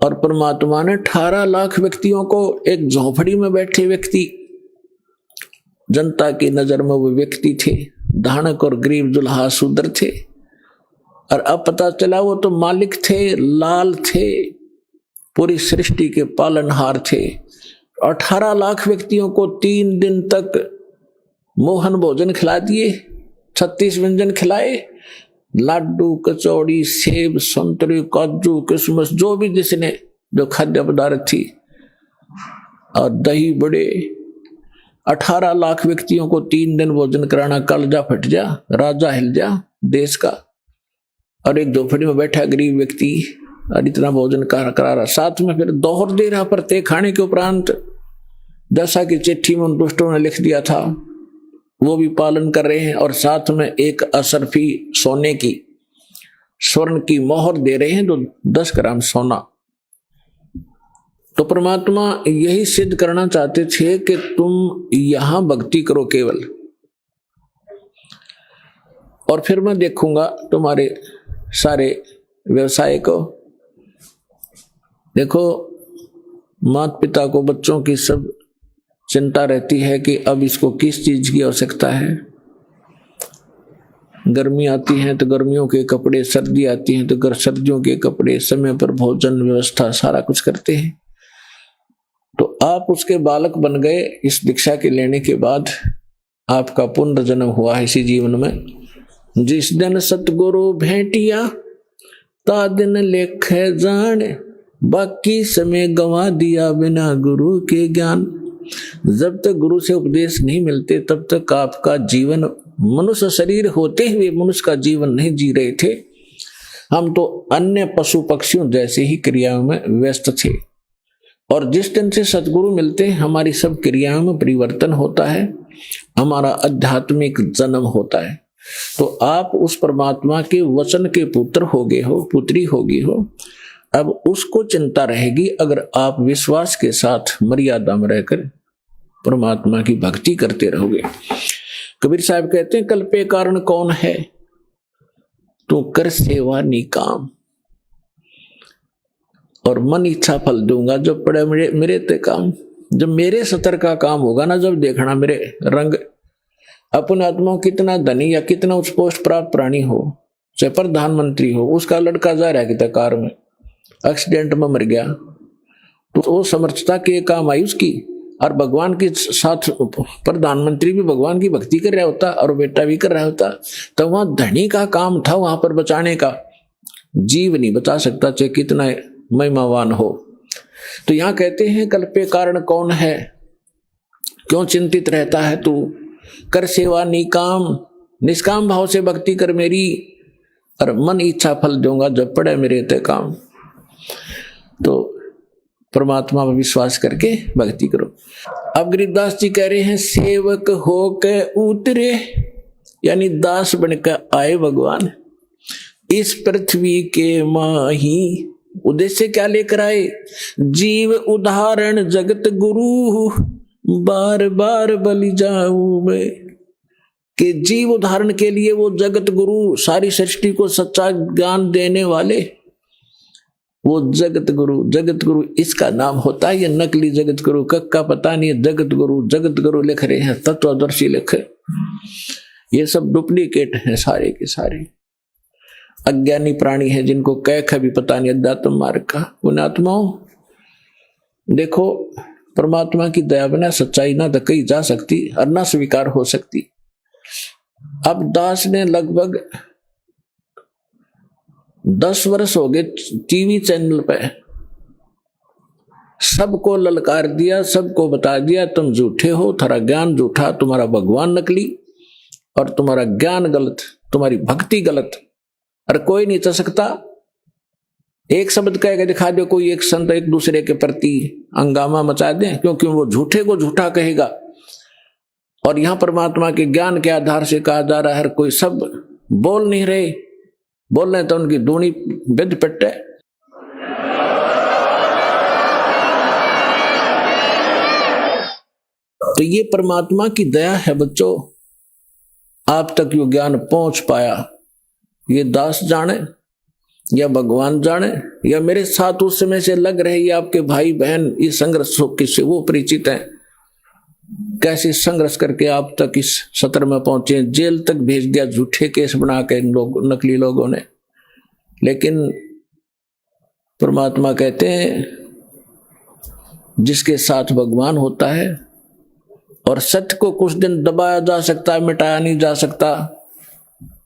और परमात्मा ने 18 लाख व्यक्तियों को, एक झोपड़ी में बैठे व्यक्ति, जनता की नजर में वो व्यक्ति थे, धानक और गरीब दुल्हा शूद्र थे, और अब पता चला वो तो मालिक थे, लाल थे, पूरी सृष्टि के पालनहार थे। 18 लाख व्यक्तियों को 3 दिन तक मोहन भोजन खिला दिए, 36 व्यंजन खिलाए, लाडू, कचौड़ी, सेब, संतरे, काजू, किशमिश, जो भी जिसने जो खाद्य पदार्थ थी, और दही बड़े। 18 लाख व्यक्तियों को 3 दिन भोजन कराना, कलजा फट जा, राजा हिल जा देश का। और एक झोपड़ी में बैठा गरीब व्यक्ति और इतना भोजन करा रहा, साथ में फिर दोहर दे रहा प्रत्येक खाने के उपरांत, जैसा कि चिट्ठी में उन दुष्टों ने लिख दिया था वो भी पालन कर रहे हैं। और साथ में एक असरफी सोने की, स्वर्ण की मोहर दे रहे हैं, जो 10 ग्राम सोना। तो परमात्मा यही सिद्ध करना चाहते थे कि तुम यहां भक्ति करो केवल, और फिर मैं देखूंगा तुम्हारे सारे व्यवसाय को। देखो, माता पिता को बच्चों की सब चिंता रहती है कि अब इसको किस चीज की आवश्यकता है। गर्मी आती है तो गर्मियों के कपड़े, सर्दी आती है तो सर्दियों के कपड़े, समय पर भोजन व्यवस्था सारा कुछ करते हैं। तो आप उसके बालक बन गए इस दीक्षा के लेने के बाद, आपका पुनर्जन्म हुआ है इसी जीवन में। जिस दिन सतगुरु भेंटिया ता दिन लेख जान, बाकी समय गंवा दिया बिना गुरु के ज्ञान। जब तक गुरु से उपदेश नहीं मिलते तब तक आपका जीवन, मनुष्य शरीर होते हुए मनुष्य का जीवन नहीं जी रहे थे। हम तो अन्य पशु पक्षियों जैसे ही क्रियाओं में व्यस्त थे, और जिस दिन से सतगुरु मिलते हैं हमारी सब क्रियाओं में परिवर्तन होता है, हमारा आध्यात्मिक जन्म होता है। तो आप उस परमात्मा के वचन के पुत्र हो गए हो, पुत्री हो गई हो। अब उसको चिंता रहेगी अगर आप विश्वास के साथ मर्यादा में रहकर परमात्मा की भक्ति करते रहोगे। कबीर साहब कहते हैं, कल्पे कारण कौन है, तू कर सेवा निकाम, और मन इच्छा फल दूंगा। जब पड़े मेरे ते काम, जब मेरे सतर का काम होगा ना, जब देखना मेरे रंग। अपने आत्मा कितना धनी या कितना उच्च पोस्ट प्राप्त प्राणी हो, चाहे प्रधानमंत्री हो, उसका लड़का जा रहा है कि कार में एक्सीडेंट में मर गया, तो वो समर्थता के काम आई उसकी। और भगवान के साथ प्रधानमंत्री भी भगवान की भक्ति कर रहा होता और बेटा भी कर रहा होता, तो वहां धनी का काम था वहां पर बचाने का। जीव नहीं बता सकता, चाहे कितना महिमावान हो। तो यहां कहते हैं कल्पे कारण कौन है, क्यों चिंतित रहता है तू, कर सेवा निकाम, निष्काम भाव से भक्ति कर मेरी, और मन इच्छा फल दूंगा जब पड़े मेरे ते काम। तो परमात्मा पर विश्वास करके भक्ति करो। अब गिरिदास जी कह रहे हैं सेवक हो के उतरे, यानी दास बनकर आए भगवान इस पृथ्वी के माही। उद्देश्य क्या लेकर आए, जीव उदाहरण जगत गुरु, बार बार बलि जाऊं मैं। कि जीव उदाहरण के लिए वो जगत गुरु, सारी सृष्टि को सच्चा ज्ञान देने वाले, वो जगत गुरु। जगत गुरु इसका नाम होता है, ये नकली जगत गुरु का पता नहीं है। जगत गुरु लिख रहे हैं, तत्वदर्शी लिखे, ये सब डुप्लीकेट हैं सारे के सारे। अज्ञानी प्राणी है जिनको कह भी पता नहीं अध्यात्म मार्ग का। उन आत्माओं देखो, परमात्मा की दया बिना सच्चाई ना तो कही जा सकती और ना स्वीकार हो सकती। अब दास ने लगभग 10 वर्ष हो गए टीवी चैनल पे सबको ललकार दिया, सबको बता दिया तुम झूठे हो, तुम्हारा ज्ञान झूठा, तुम्हारा भगवान नकली और तुम्हारा ज्ञान गलत, तुम्हारी भक्ति गलत। और कोई नहीं चल सकता। एक शब्द कह के दिखा दो, कोई एक संत एक दूसरे के प्रति हंगामा मचा दे, क्योंकि वो झूठे को झूठा कहेगा। और यहां परमात्मा के ज्ञान के आधार से कहा जा रहा है, हर कोई सब बोल नहीं रहे, बोल रहे तो उनकी दूनी विद पिट्टे। तो ये परमात्मा की दया है बच्चों, आप तक यो ज्ञान पहुंच पाया। ये दास जाने या भगवान जाने या मेरे साथ उस समय से लग रहे ये आपके भाई बहन इस संघर्ष से वो परिचित हैं, कैसे संघर्ष करके आप तक इस सत्र में पहुंचे। जेल तक भेज दिया झूठे केस बना के इन लोग नकली लोगों ने। लेकिन परमात्मा कहते हैं जिसके साथ भगवान होता है, और सत्य को कुछ दिन दबाया जा सकता है, मिटाया नहीं जा सकता।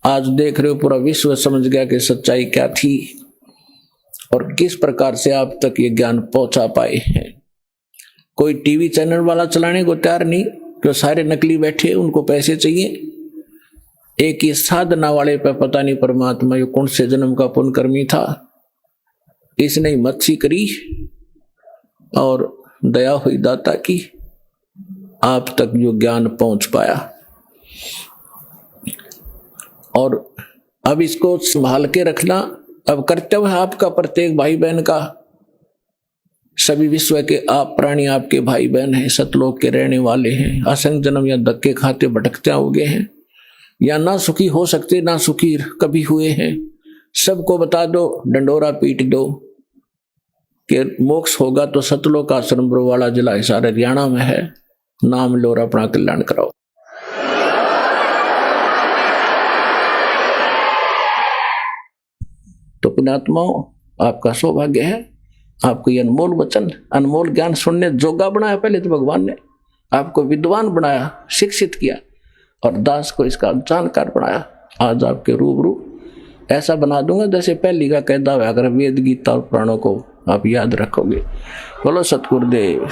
आज देख रहे हो पूरा विश्व समझ गया कि सच्चाई क्या थी और किस प्रकार से आप तक ये ज्ञान पहुंचा पाए हैं। कोई टीवी चैनल वाला चलाने को तैयार नहीं, जो सारे नकली बैठे, उनको पैसे चाहिए। एक ही साधना वाले पे पता नहीं परमात्मा ये कौन से जन्म का पुण्यकर्मी था, इसने मच्छी करी और दया हुई दाता की, आप तक जो ज्ञान पहुंच पाया। और अब इसको संभाल के रखना अब कर्तव्य है आपका, प्रत्येक भाई बहन का। सभी विश्व के आप प्राणी आपके भाई बहन हैं, सतलोक के रहने वाले हैं। असंख्य जन्म या धक्के खाते भटकते होगे हैं, या ना सुखी हो सकते ना सुखी कभी हुए हैं। सबको बता दो, डंडोरा पीट दो कि मोक्ष होगा तो सतलोक आश्रम बरवाड़ा जिला हिसार हरियाणा में है, नाम लो और अपना कल्याण कराओ। तो पुण्यात्माओं, आपका सौभाग्य है, आपको ये अनमोल वचन अनमोल ज्ञान सुनने जोगा बनाया। पहले तो भगवान ने आपको विद्वान बनाया, शिक्षित किया, और दास को इसका जानकार बनाया। आज आपके रूबरू ऐसा बना दूंगा जैसे पहली का कहता हुआ, अगर वेद गीता और पुराणों को आप याद रखोगे। बोलो सतगुरुदेव।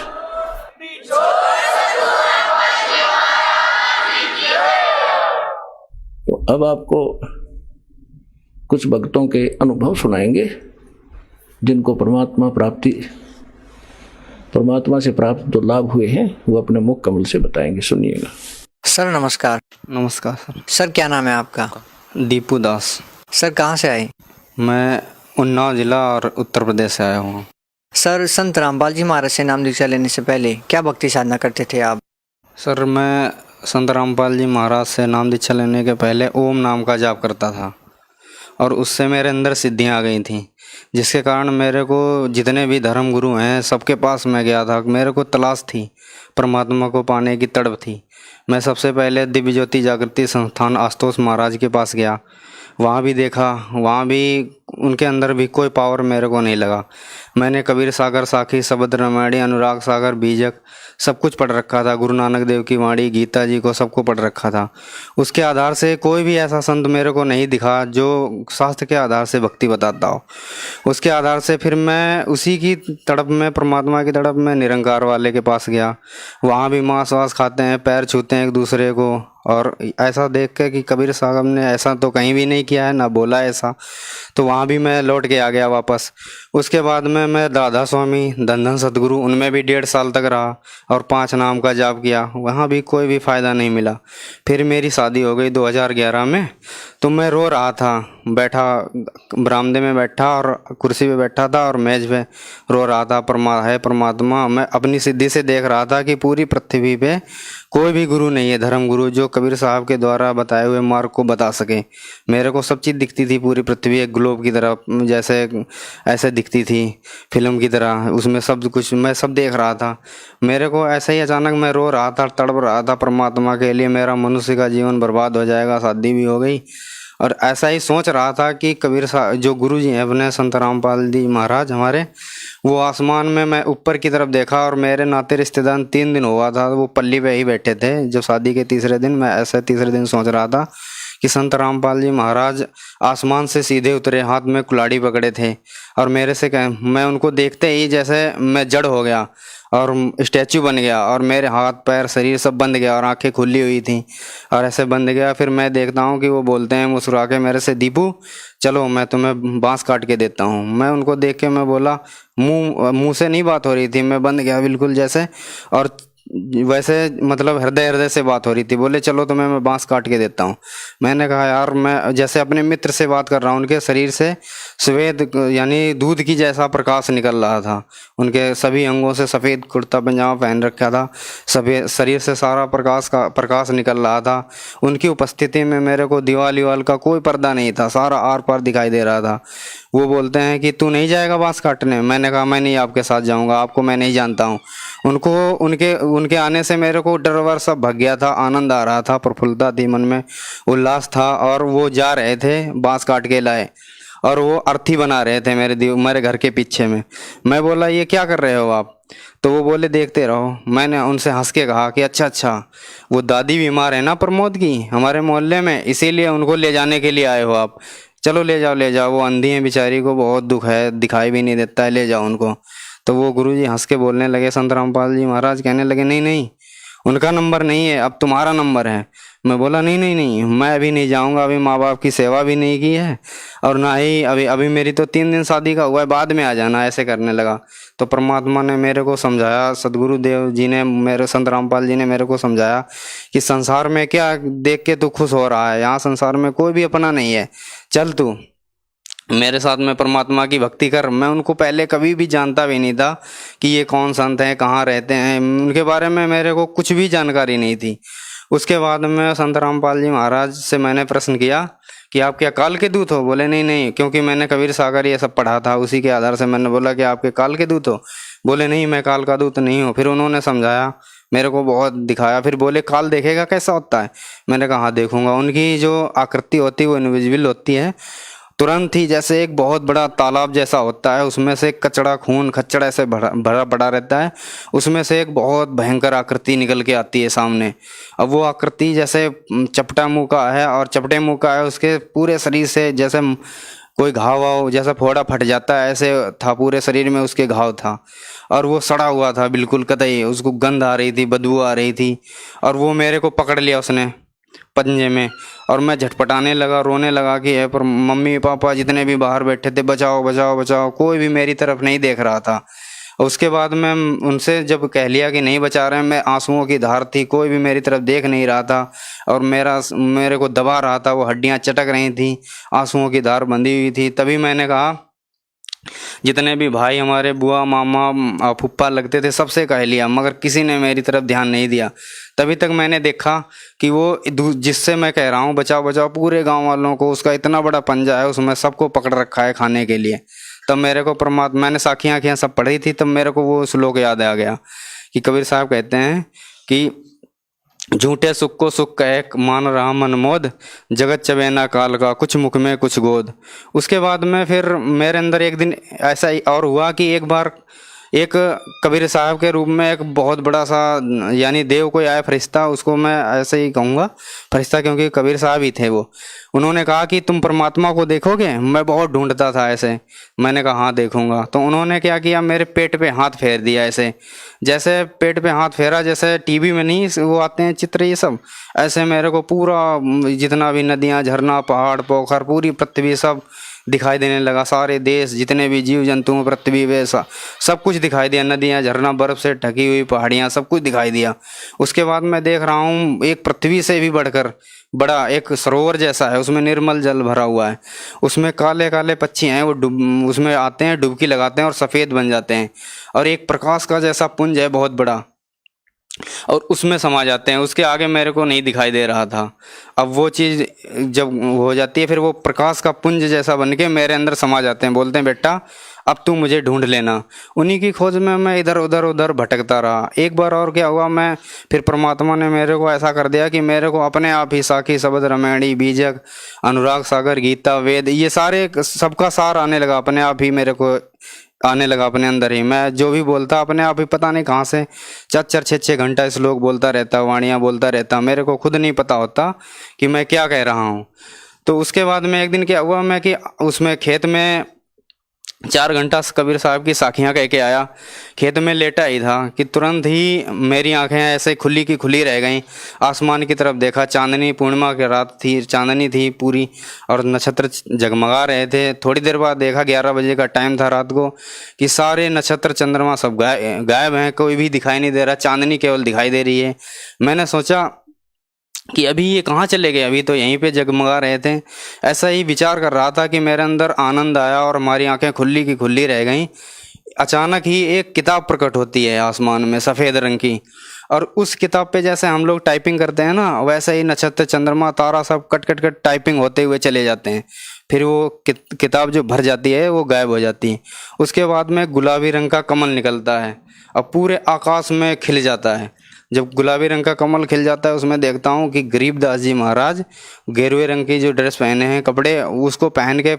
तो अब आपको कुछ भक्तों के अनुभव सुनाएंगे जिनको परमात्मा से प्राप्त जो लाभ हुए हैं वो अपने मुख कमल से बताएंगे। सुनिएगा। सर नमस्कार। नमस्कार सर। सर क्या नाम है आपका? दीपू दास। सर कहाँ से आए? मैं उन्नाव जिला और उत्तर प्रदेश से आया हूँ। सर संत रामपाल जी महाराज से नाम दीक्षा लेने से पहले क्या भक्ति साधना करते थे आप? सर मैं संत रामपाल जी महाराज से नाम दीक्षा लेने के पहले ओम नाम का जाप करता था, और उससे मेरे अंदर सिद्धियाँ आ गई थीं, जिसके कारण मेरे को जितने भी धर्म गुरु हैं सबके पास मैं गया था। मेरे को तलाश थी, परमात्मा को पाने की तड़प थी। मैं सबसे पहले दिव्य ज्योति जागृति संस्थान आशुतोष महाराज के पास गया। वहाँ भी देखा, वहाँ भी उनके अंदर भी कोई पावर मेरे को नहीं लगा। मैंने कबीर सागर, साखी, शबद रामायणी, अनुराग सागर, बीजक सब कुछ पढ़ रखा था। गुरु नानक देव की वाणी, गीता जी को सबको पढ़ रखा था। उसके आधार से कोई भी ऐसा संत मेरे को नहीं दिखा जो शास्त्र के आधार से भक्ति बताता हो। उसके आधार से फिर मैं उसी की तड़प में, परमात्मा की तड़प में निरंकार वाले के पास गया। वहाँ भी मांस वास खाते हैं, पैर छूते हैं एक दूसरे को, और ऐसा देख के कि कबीर साहब ने ऐसा तो कहीं भी नहीं किया है, ना बोला ऐसा, तो वहाँ भी मैं लौट के आ गया वापस। उसके बाद में मैं राधा स्वामी, धन सतगुरु, उनमें भी 1.5 साल तक रहा और 5 नाम का जाप किया। वहाँ भी कोई भी फ़ायदा नहीं मिला। फिर मेरी शादी हो गई 2011 में। तो मैं रो रहा था, बैठा बरामदे में बैठा और कुर्सी पे बैठा था और मेज पे रो रहा था। परमात्मा, मैं अपनी सिद्धि से देख रहा था कि पूरी पृथ्वी पे कोई भी गुरु नहीं है, धर्म गुरु, जो कबीर साहब के द्वारा बताए हुए मार्ग को बता सके। मेरे को सब चीज़ दिखती थी, पूरी पृथ्वी एक ग्लोब की तरह, जैसे ऐसे दिखती थी फिल्म की तरह, उसमें सब कुछ मैं सब देख रहा था। मेरे को ऐसे ही अचानक मैं रो रहा था, तड़प रहा था परमात्मा के लिए। मेरा मनुष्य का जीवन बर्बाद हो जाएगा, शादी भी हो गई, और ऐसा ही सोच रहा था कि कबीर साहब जो गुरु जी हैं अपने, संत रामपाल जी महाराज हमारे, वो आसमान में मैं ऊपर की तरफ देखा और मेरे नाते रिश्तेदार 3 दिन हुआ था, वो पल्ली पे ही बैठे थे। जब शादी के तीसरे दिन, मैं ऐसे तीसरे दिन सोच रहा था कि संत रामपाल जी महाराज आसमान से सीधे उतरे, हाथ में कुल्हाड़ी पकड़े थे, और मेरे से मैं उनको देखते ही जैसे मैं जड़ हो गया और स्टैचू बन गया, और मेरे हाथ पैर शरीर सब बंद गया और आंखें खुली हुई थी और ऐसे बंद गया। फिर मैं देखता हूँ कि वो बोलते हैं मुस्कुरा के मेरे से, दीपू चलो मैं तुम्हें बांस काट के देता हूँ। मैं उनको देख के मैं बोला, मुंह से नहीं बात हो रही थी, मैं बंद गया बिल्कुल जैसे, और वैसे मतलब हृदय से बात हो रही थी। बोले चलो तुम्हें मैं बांस काट के देता हूँ। मैंने कहा यार, मैं जैसे अपने मित्र से बात कर रहा हूँ। उनके शरीर से श्वेत यानी दूध की जैसा प्रकाश निकल रहा था। उनके सभी अंगों से सफ़ेद कुर्ता पजामा पहन रखा था, सफ़ेद शरीर से सारा प्रकाश निकल रहा था। उनकी उपस्थिति में मेरे को दीवाल का कोई पर्दा नहीं था, सारा आर पार दिखाई दे रहा था। वो बोलते हैं कि तू नहीं जाएगा बांस काटने? मैंने कहा मैं नहीं आपके साथ जाऊंगा, आपको मैं नहीं जानता हूँ। उनके आने से मेरे को डर वर सब भग गया था, आनंद आ रहा था, प्रफुल्लता थी, मन में उल्लास था। और वो जा रहे थे, बांस काट के लाए और वो अर्थी बना रहे थे मेरे घर के पीछे में। मैं बोला ये क्या कर रहे हो आप? तो वो बोले देखते रहो। मैंने उनसे हंस के कहा कि अच्छा, वो दादी बीमार है ना प्रमोद की, हमारे मोहल्ले में, इसीलिए उनको ले जाने के लिए आए हो आप? चलो ले जाओ, वो अंधी है बेचारी को बहुत दुख है, दिखाई भी नहीं देता है, ले जाओ उनको। तो वो गुरुजी हंस के बोलने लगे, संत रामपाल जी महाराज कहने लगे नहीं, उनका नंबर नहीं है, अब तुम्हारा नंबर है। मैं बोला नहीं, मैं अभी नहीं जाऊंगा, अभी माँ बाप की सेवा भी नहीं की है, और ना ही अभी मेरी तो 3 दिन शादी का हुआ है, बाद में आ जाना, ऐसे करने लगा। तो परमात्मा ने मेरे को समझाया, सदगुरु देव जी ने, मेरे संत रामपाल जी ने मेरे को समझाया कि संसार में क्या देख के तू खुश हो रहा है, यहाँ संसार में कोई भी अपना नहीं है, चल तू मेरे साथ में परमात्मा की भक्ति कर। मैं उनको पहले कभी भी जानता भी नहीं था कि ये कौन संत हैं, कहाँ रहते हैं, उनके बारे में मेरे को कुछ भी जानकारी नहीं थी। उसके बाद में संत रामपाल जी महाराज से मैंने प्रश्न किया कि आप क्या काल के दूत हो? बोले नहीं, क्योंकि मैंने कबीर सागर ये सब पढ़ा था, उसी के आधार से मैंने बोला कि आपके काल के दूत हो? बोले नहीं, मैं काल का दूत नहीं हूँ। फिर उन्होंने समझाया, मेरे को बहुत दिखाया, फिर बोले काल देखेगा कैसा होता है? मैंने कहा हाँ देखूंगा। उनकी जो आकृति होती है वो इनविजिबल होती है, तुरंत ही जैसे एक बहुत बड़ा तालाब जैसा होता है, उसमें से कचड़ा खून खच्चड़ ऐसे भरा पड़ा रहता है, उसमें से एक बहुत भयंकर आकृति निकल के आती है सामने। अब वो आकृति जैसे चपटा मुंह का है, और चपटे मुंह का है, उसके पूरे शरीर से जैसे कोई घाव वाव जैसा फोड़ा फट जाता है ऐसे था, पूरे शरीर में उसके घाव था, और वो सड़ा हुआ था बिल्कुल कतई, उसको गंध आ रही थी, बदबू आ रही थी। और वो मेरे को पकड़ लिया उसने पंजे में, और मैं झटपटाने लगा, रोने लगा कि है, पर मम्मी पापा जितने भी बाहर बैठे थे, बचाओ, कोई भी मेरी तरफ नहीं देख रहा था। उसके बाद मैं उनसे जब कह लिया कि नहीं बचा रहे हैं, मैं आंसुओं की धार थी, कोई भी मेरी तरफ देख नहीं रहा था, और मेरे को दबा रहा था, वो हड्डियां चटक रही थी, आंसुओं की धार बंधी हुई थी। तभी मैंने कहा, जितने भी भाई हमारे, बुआ मामा फुप्पा लगते थे, सबसे कह लिया, मगर किसी ने मेरी तरफ ध्यान नहीं दिया। तभी तक मैंने देखा कि वो जिससे मैं कह रहा हूँ बचाओ, पूरे गांव वालों को, उसका इतना बड़ा पंजा है, उसमें सबको पकड़ रखा है खाने के लिए। तब मेरे को परमात्मा, मैंने साखियाँ सब पढ़ी थी, तब मेरे को वो श्लोक याद आ गया कि कबीर साहब कहते हैं कि झूठे सुख को सुख कह मान रहा मन मोद, जगत चबेना काल का कुछ मुख में कुछ गोद। उसके बाद में फिर मेरे अंदर एक दिन ऐसा ही और हुआ कि एक बार एक कबीर साहब के रूप में एक बहुत बड़ा सा यानी देव कोई आया फरिश्ता, उसको मैं ऐसे ही कहूँगा फरिश्ता क्योंकि कबीर साहब ही थे वो। उन्होंने कहा कि तुम परमात्मा को देखोगे। मैं बहुत ढूंढता था ऐसे, मैंने कहा हाँ देखूंगा। तो उन्होंने क्या किया, मेरे पेट पे हाथ फेर दिया ऐसे, जैसे पेट पे हाथ फेरा जैसे टीवी में नहीं वो आते हैं चित्र ये सब, ऐसे मेरे को पूरा जितना भी नदियाँ झरना पहाड़ पोखर पूरी पृथ्वी सब दिखाई देने लगा। सारे देश जितने भी जीव जंतु पृथ्वी पे सब कुछ दिखाई दिया, नदियाँ झरना बर्फ से ढकी हुई पहाड़ियाँ सब कुछ दिखाई दिया। उसके बाद मैं देख रहा हूँ एक पृथ्वी से भी बढ़कर बड़ा एक सरोवर जैसा है, उसमें निर्मल जल भरा हुआ है, उसमें काले काले पक्षी हैं, वो उसमें आते हैं डुबकी लगाते हैं और सफ़ेद बन जाते हैं, और एक प्रकाश का जैसा पुंज है बहुत बड़ा और उसमें समा जाते हैं। उसके आगे मेरे को नहीं दिखाई दे रहा था। अब वो चीज़ जब हो जाती है फिर वो प्रकाश का पुंज जैसा बन के मेरे अंदर समा जाते हैं, बोलते हैं बेटा अब तू मुझे ढूंढ लेना। उन्हीं की खोज में मैं इधर उधर भटकता रहा। एक बार और क्या हुआ, मैं फिर परमात्मा ने मेरे को ऐसा कर दिया कि मेरे को अपने आप ही साखी शब्द रामायणी बीजक अनुराग सागर गीता वेद ये सारे सबका सार आने लगा, अपने आप ही मेरे को आने लगा अपने अंदर ही। मैं जो भी बोलता अपने आप ही पता नहीं कहाँ से 4-4 6-6 घंटा श्लोक बोलता रहता, वाणियाँ बोलता रहता, मेरे को खुद नहीं पता होता कि मैं क्या कह रहा हूँ। तो उसके बाद में एक दिन क्या हुआ, मैं कि उसमें खेत में 4 घंटा कबीर साहब की साखियाँ कह के आया, खेत में लेटा ही था कि तुरंत ही मेरी आंखें ऐसे खुली की खुली रह गईं। आसमान की तरफ देखा, चांदनी पूर्णिमा की रात थी, चांदनी थी पूरी और नक्षत्र जगमगा रहे थे। थोड़ी देर बाद देखा 11 बजे का टाइम था रात को कि सारे नक्षत्र चंद्रमा सब गायब हैं, कोई भी दिखाई नहीं दे रहा, चांदनी केवल दिखाई दे रही है। मैंने सोचा कि अभी ये कहाँ चले गए, अभी तो यहीं पे जगमगा रहे थे। ऐसा ही विचार कर रहा था कि मेरे अंदर आनंद आया और हमारी आंखें खुली की खुली रह गईं। अचानक ही एक किताब प्रकट होती है आसमान में सफ़ेद रंग की, और उस किताब पे जैसे हम लोग टाइपिंग करते हैं ना, वैसे ही नक्षत्र चंद्रमा तारा सब कट कट कट टाइपिंग होते हुए चले जाते हैं। फिर वो किताब जो भर जाती है वो गायब हो जाती है। उसके बाद में गुलाबी रंग का कमल निकलता है और पूरे आकाश में खिल जाता है। जब गुलाबी रंग का कमल खिल जाता है उसमें देखता हूँ कि गरीबदास जी महाराज गेरुए रंग की जो ड्रेस पहने हैं कपड़े, उसको पहन के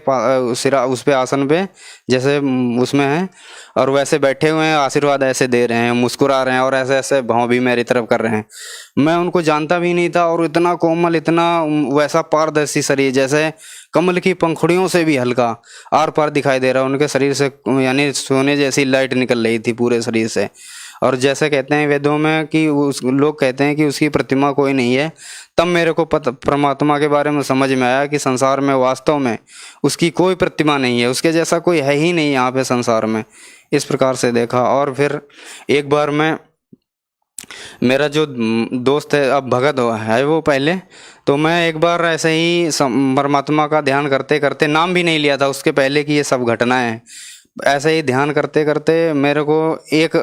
सिरा उस पे आसन पे जैसे उसमें है और वैसे बैठे हुए हैं, आशीर्वाद ऐसे दे रहे हैं, मुस्कुरा रहे हैं और ऐसे ऐसे भाव भी मेरी तरफ कर रहे हैं। मैं उनको जानता भी नहीं था और इतना कोमल, इतना वैसा पारदर्शी शरीर जैसे कमल की पंखुड़ियों से भी हल्का आर पार दिखाई दे रहा। उनके शरीर से यानी सोने जैसी लाइट निकल रही थी पूरे शरीर से। और जैसे कहते हैं वेदों में कि उस लोग कहते हैं कि उसकी प्रतिमा कोई नहीं है, तब मेरे को परमात्मा के बारे में समझ में आया कि संसार में वास्तव में उसकी कोई प्रतिमा नहीं है, उसके जैसा कोई है ही नहीं यहाँ पे संसार में। इस प्रकार से देखा। और फिर एक बार मैं, मेरा जो दोस्त है अब भगत है वो पहले, तो मैं एक बार ऐसे ही परमात्मा का ध्यान करते करते, नाम भी नहीं लिया था उसके पहले कि ये सब घटनाएं, ऐसे ही ध्यान करते करते मेरे को एक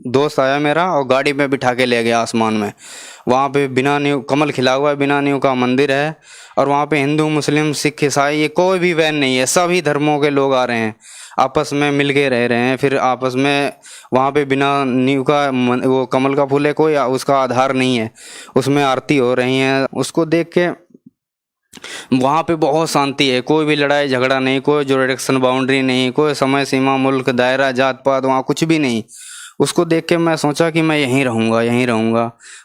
दोस्त आया मेरा और गाड़ी में बिठा के ले गया आसमान में। वहाँ पे बिना नींव कमल खिला हुआ है, बिना नींव का मंदिर है और वहाँ पे हिंदू मुस्लिम सिख ईसाई ये कोई भी वैन नहीं है, सभी धर्मों के लोग आ रहे हैं, आपस में मिल के रह रहे हैं। फिर आपस में वहाँ पे बिना नींव का वो कमल का फूल है, कोई उसका आधार नहीं है, उसमें आरती हो रही है। उसको देख के वहाँ पे बहुत शांति है, कोई भी लड़ाई झगड़ा नहीं, कोई जुरिडिक्शन बाउंड्री नहीं, कोई समय सीमा मुल्क दायरा जात पात वहाँ कुछ भी नहीं। उसको देख के मैं सोचा कि मैं यहीं रहूँगा, यहीं रहूँगा।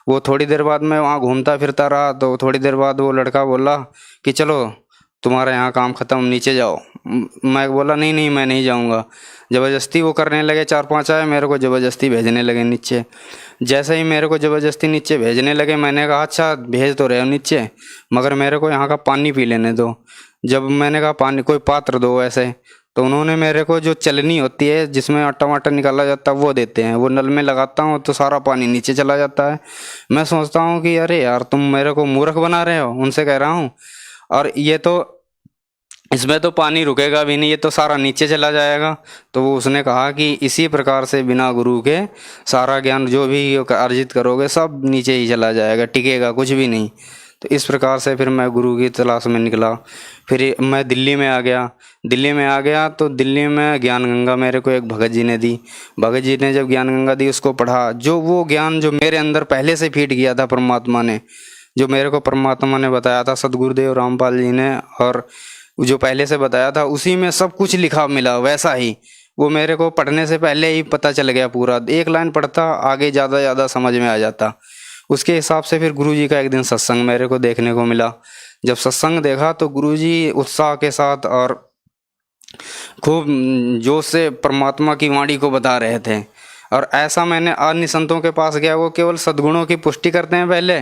वो थोड़ी देर बाद मैं वहाँ घूमता फिरता रहा, तो थोड़ी देर बाद वो लड़का बोला कि चलो तुम्हारा यहाँ काम ख़त्म, नीचे जाओ। मैं बोला नहीं नहीं मैं नहीं जाऊँगा। ज़बरदस्ती वो करने लगे, 4-5 आए, मेरे को ज़बरदस्ती भेजने लगे नीचे। जैसे ही मेरे को ज़बरदस्ती नीचे भेजने लगे, मैंने कहा अच्छा भेज तो रहे हो नीचे, मगर मेरे को यहाँ का पानी पी लेने दो। जब मैंने कहा पानी कोई पात्र दो ऐसे, तो उन्होंने मेरे को जो चलनी होती है जिसमें आटा वाटा निकाला जाता है वो देते हैं। वो नल में लगाता हूँ तो सारा पानी नीचे चला जाता है। मैं सोचता हूँ कि अरे यार तुम मेरे को मूर्ख बना रहे हो, उनसे कह रहा हूँ, और ये तो इसमें तो पानी रुकेगा भी नहीं, ये तो सारा नीचे चला जाएगा। तो वो उसने कहा कि इसी प्रकार से बिना गुरु के सारा ज्ञान जो भी अर्जित करोगे सब नीचे ही चला जाएगा, टिकेगा कुछ भी नहीं। तो इस प्रकार से फिर मैं गुरु की तलाश में निकला। फिर मैं दिल्ली में आ गया तो दिल्ली में ज्ञान गंगा मेरे को एक भगत जी ने दी। भगत जी ने जब ज्ञान गंगा दी, उसको पढ़ा, जो वो ज्ञान जो मेरे अंदर पहले से फीड किया था परमात्मा ने, जो मेरे को परमात्मा ने बताया था, सदगुरुदेव रामपाल जी ने, और जो पहले से बताया था उसी में सब कुछ लिखा मिला वैसा ही। वो मेरे को पढ़ने से पहले ही पता चल गया पूरा, एक लाइन पढ़ता आगे ज़्यादा समझ में आ जाता। उसके हिसाब से फिर गुरुजी का एक दिन सत्संग मेरे को देखने को मिला। जब सत्संग देखा तो गुरुजी उत्साह के साथ और खूब जोश से परमात्मा की वाणी को बता रहे थे। और ऐसा मैंने अन्य संतों के पास गया, वो केवल सद्गुणों की पुष्टि करते हैं पहले,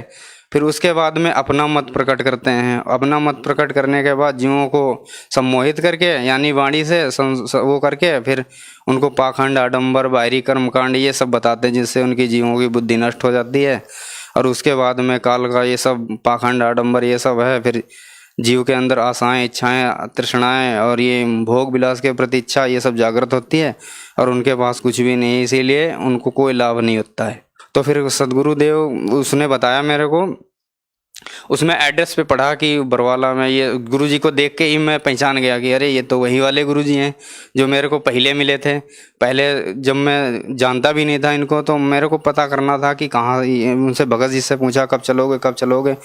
फिर उसके बाद में अपना मत प्रकट करते हैं। अपना मत प्रकट करने के बाद जीवों को सम्मोहित करके, यानी वाणी से वो करके, फिर उनको पाखंड, आडंबर, बाहरी कर्मकांड ये सब बताते हैं, जिससे उनकी जीवों की बुद्धि नष्ट हो जाती है। और उसके बाद में काल का ये सब पाखंड, आडंबर ये सब है, फिर जीव के अंदर आशाएं, इच्छाएं, तृष्णाएं और ये भोग विलास के प्रति इच्छा ये सब जागृत होती है, और उनके पास कुछ भी नहीं, इसीलिए उनको कोई लाभ नहीं होता है। तो फिर सदगुरुदेव उसने बताया मेरे को, उसमें एड्रेस पे पढ़ा कि बरवाला में, ये गुरुजी को देख के ही मैं पहचान गया कि अरे ये तो वही वाले गुरुजी हैं जो मेरे को पहले मिले थे। पहले जब मैं जानता भी नहीं था इनको, तो मेरे को पता करना था कि कहाँ। उनसे भगत जी से पूछा कब चलोगे।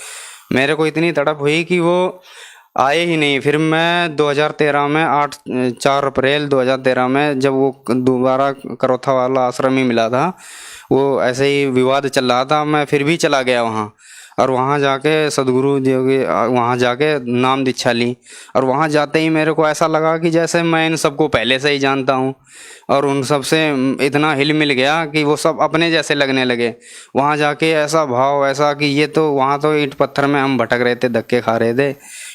मेरे को इतनी तड़प हुई कि वो आए ही नहीं। फिर मैं 2013 में 4 अप्रैल 2013 में जब वो दोबारा करोथा वाला आश्रम ही मिला था, वो ऐसे ही विवाद चल रहा था, मैं फिर भी चला गया वहाँ। और वहाँ जाके सदगुरु जी के वहाँ जाके नाम दीक्षा ली। और वहाँ जाते ही मेरे को ऐसा लगा कि जैसे मैं इन सबको पहले से ही जानता हूँ, और उन सब से इतना हिल मिल गया कि वो सब अपने जैसे लगने लगे। वहाँ जाके ऐसा भाव, ऐसा कि ये तो वहाँ तो ईंट पत्थर में हम भटक रहे थे, धक्के खा रहे थे,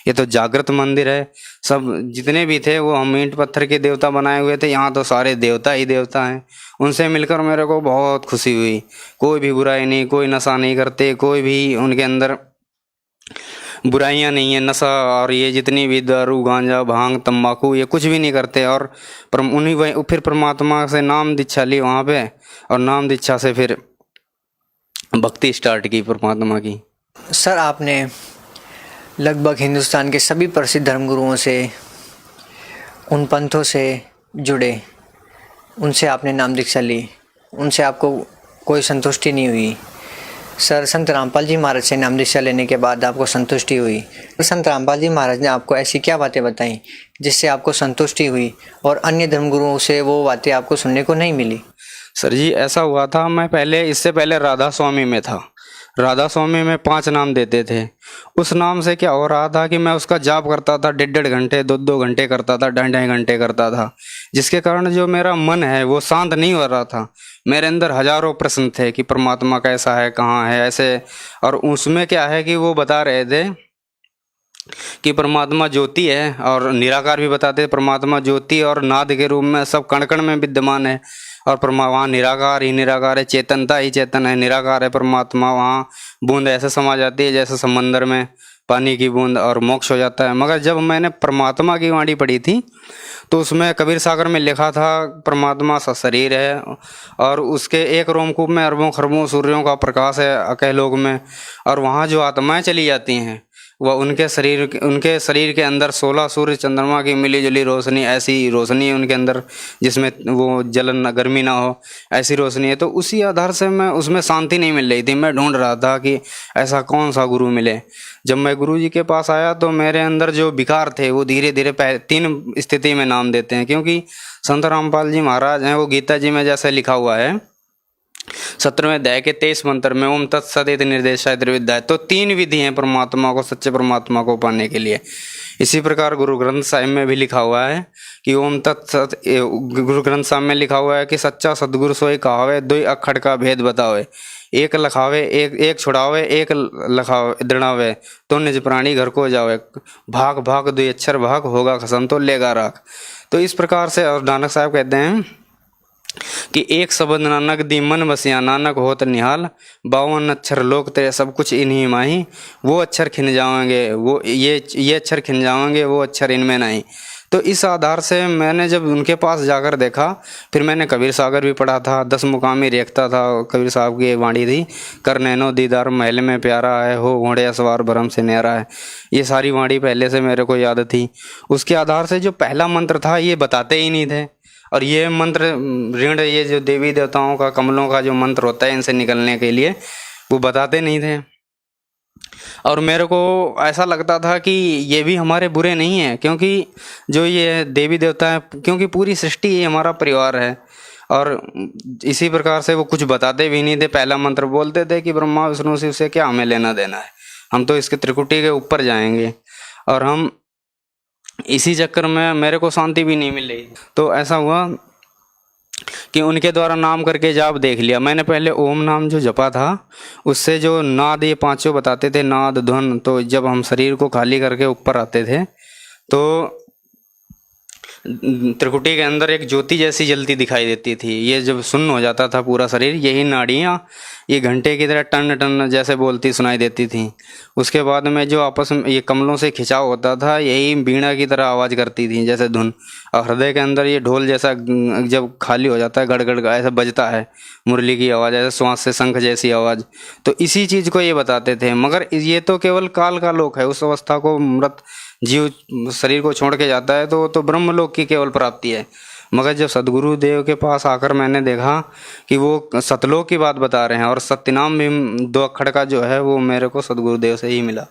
ये तो जागृत मंदिर है। सब जितने भी थे वो हम ईंट पत्थर के देवता बनाए हुए थे, यहाँ तो सारे देवता ही देवता हैं। उनसे मिलकर मेरे को बहुत खुशी हुई। कोई भी बुराई नहीं, कोई नशा नहीं करते, कोई भी उनके अंदर बुराइयां नहीं है, नशा और ये जितनी भी दारू, गांजा, भांग, तंबाकू ये कुछ भी नहीं करते। और फिर परमात्मा से नाम दीक्षा ली वहाँ पे, और नाम दीक्षा से फिर भक्ति स्टार्ट की परमात्मा की। सर, आपने लगभग हिंदुस्तान के सभी प्रसिद्ध धर्मगुरुओं से, उन पंथों से जुड़े, उनसे आपने नाम दीक्षा ली, उनसे आपको कोई संतुष्टि नहीं हुई। सर, संत रामपाल जी महाराज से नाम दीक्षा लेने के बाद आपको संतुष्टि हुई। संत रामपाल जी महाराज ने आपको ऐसी क्या बातें बताई जिससे आपको संतुष्टि हुई और अन्य धर्मगुरुओं से वो बातें आपको सुनने को नहीं मिली? सर जी, ऐसा हुआ था, मैं इससे पहले राधा स्वामी में था। राधा स्वामी में 5 नाम देते थे। उस नाम से क्या हो रहा था कि मैं उसका जाप करता था, 1.5 घंटे 2 घंटे करता था, 2.5 घंटे करता था, जिसके कारण जो मेरा मन है वो शांत नहीं हो रहा था। मेरे अंदर हजारों प्रश्न थे कि परमात्मा कैसा है, कहाँ है, ऐसे। और उसमें क्या है कि वो बता रहे थे कि परमात्मा ज्योति है, और निराकार भी बताते परमात्मा ज्योति और नाद के रूप में सब कण कण में विद्यमान है। और वहाँ निराकार ही निराकार है, चेतनता ही चेतन है, निराकार है परमात्मा। वहाँ बूंद ऐसे समा जाती है जैसे समंदर में पानी की बूंद, और मोक्ष हो जाता है। मगर जब मैंने परमात्मा की वाणी पढ़ी थी तो उसमें कबीर सागर में लिखा था परमात्मा सा शरीर है, और उसके एक रोमकूप में अरबों खरबों सूर्यों का प्रकाश है अकलोक में। और वहाँ जो आत्माएं चली जाती हैं वह उनके शरीर के अंदर 16 सूर्य चंद्रमा की मिली जुली रोशनी, ऐसी रोशनी है उनके अंदर जिसमें वो जलन गर्मी ना हो, ऐसी रोशनी है। तो उसी आधार से मैं उसमें शांति नहीं मिल रही थी। मैं ढूंढ रहा था कि ऐसा कौन सा गुरु मिले। जब मैं गुरु जी के पास आया तो मेरे अंदर जो विकार थे वो धीरे धीरे 3 स्थिति में नाम देते हैं, क्योंकि संत रामपाल जी महाराज हैं, वो गीता जी में जैसे लिखा हुआ है 17वें अध्याय के 23 मंत्र में, ओम तत्सदित निर्देशाय त्रिविद्या। तो 3 विधि हैं परमात्मा को, सच्चे परमात्मा को पाने के लिए। इसी प्रकार गुरु ग्रंथ साहिब में भी लिखा हुआ है कि ओम तत्सत, गुरु ग्रंथ साहिब में लिखा हुआ है कि सच्चा सदगुरु सोई कहावे, 2 अखड़ का भेद बतावे, एक लखावे एक छुड़ावे, एक लखावे दृढ़ावे, तो निज प्राणी घर को जावे, भाग भाग 2 अक्षर भाग, होगा खसम तो लेगा राख। तो इस प्रकार से, और नानक साहब कहते हैं कि एक शब्द नानक दी मन बसिया, नानक होत निहाल, 52 अक्षर लोक तेरे सब कुछ इन्हीं माही, वो अक्षर खिन जाएंगे, वो ये अक्षर खिन जाएंगे, वो अक्षर इनमें नहीं। तो इस आधार से मैंने जब उनके पास जाकर देखा, फिर मैंने कबीर सागर भी पढ़ा था, 10 मुकामी रेखता था, कबीर साहब की वाणी थी, कर नैनो दीदार महल में प्यारा है, हो घोड़े सवार भरम से न्यारा है। ये सारी वाणी पहले से मेरे को याद थी। उसके आधार से जो पहला मंत्र था ये बताते ही नहीं थे, और ये मंत्र ऋण, ये जो देवी देवताओं का कमलों का जो मंत्र होता है इनसे निकलने के लिए, वो बताते नहीं थे। और मेरे को ऐसा लगता था कि ये भी हमारे बुरे नहीं हैं, क्योंकि जो ये देवी देवता है, क्योंकि पूरी सृष्टि ये हमारा परिवार है, और इसी प्रकार से वो कुछ बताते भी नहीं थे। पहला मंत्र बोलते थे कि ब्रह्मा विष्णु शिव से क्या हमें लेना देना है, हम तो इसके त्रिकुटी के ऊपर जाएंगे। और हम इसी चक्कर में मेरे को शांति भी नहीं मिल रही। तो ऐसा हुआ कि उनके द्वारा नाम करके जाप देख लिया मैंने। पहले ओम नाम जो जपा था, उससे जो नाद ये पांचों बताते थे, नाद ध्वन, तो जब हम शरीर को खाली करके ऊपर आते थे तो त्रिकुटी के अंदर एक ज्योति जैसी जलती दिखाई देती थी। ये जब सुन्न हो जाता था पूरा शरीर, यही नाड़ियाँ ये घंटे की तरह टन टन जैसे बोलती सुनाई देती थी। उसके बाद में जो आपस में ये कमलों से खिंचाव होता था, यही बीणा की तरह आवाज़ करती थी जैसे धुन। और हृदय के अंदर ये ढोल जैसा जब खाली हो जाता है, गड़गड़ ऐसा बजता है, मुरली की आवाज़, ऐसे श्वास से शंख जैसी आवाज़। तो इसी चीज़ को ये बताते थे। मगर ये तो केवल काल का लोक है। उस अवस्था को मृत जीव शरीर को छोड़ के जाता है तो ब्रह्मलोक की केवल प्राप्ति है। मगर जब सदगुरु देव के पास आकर मैंने देखा कि वो सतलोक की बात बता रहे हैं, और सत्यनाम भी 2 अक्षर का जो है वो मेरे को सदगुरु देव से ही मिला।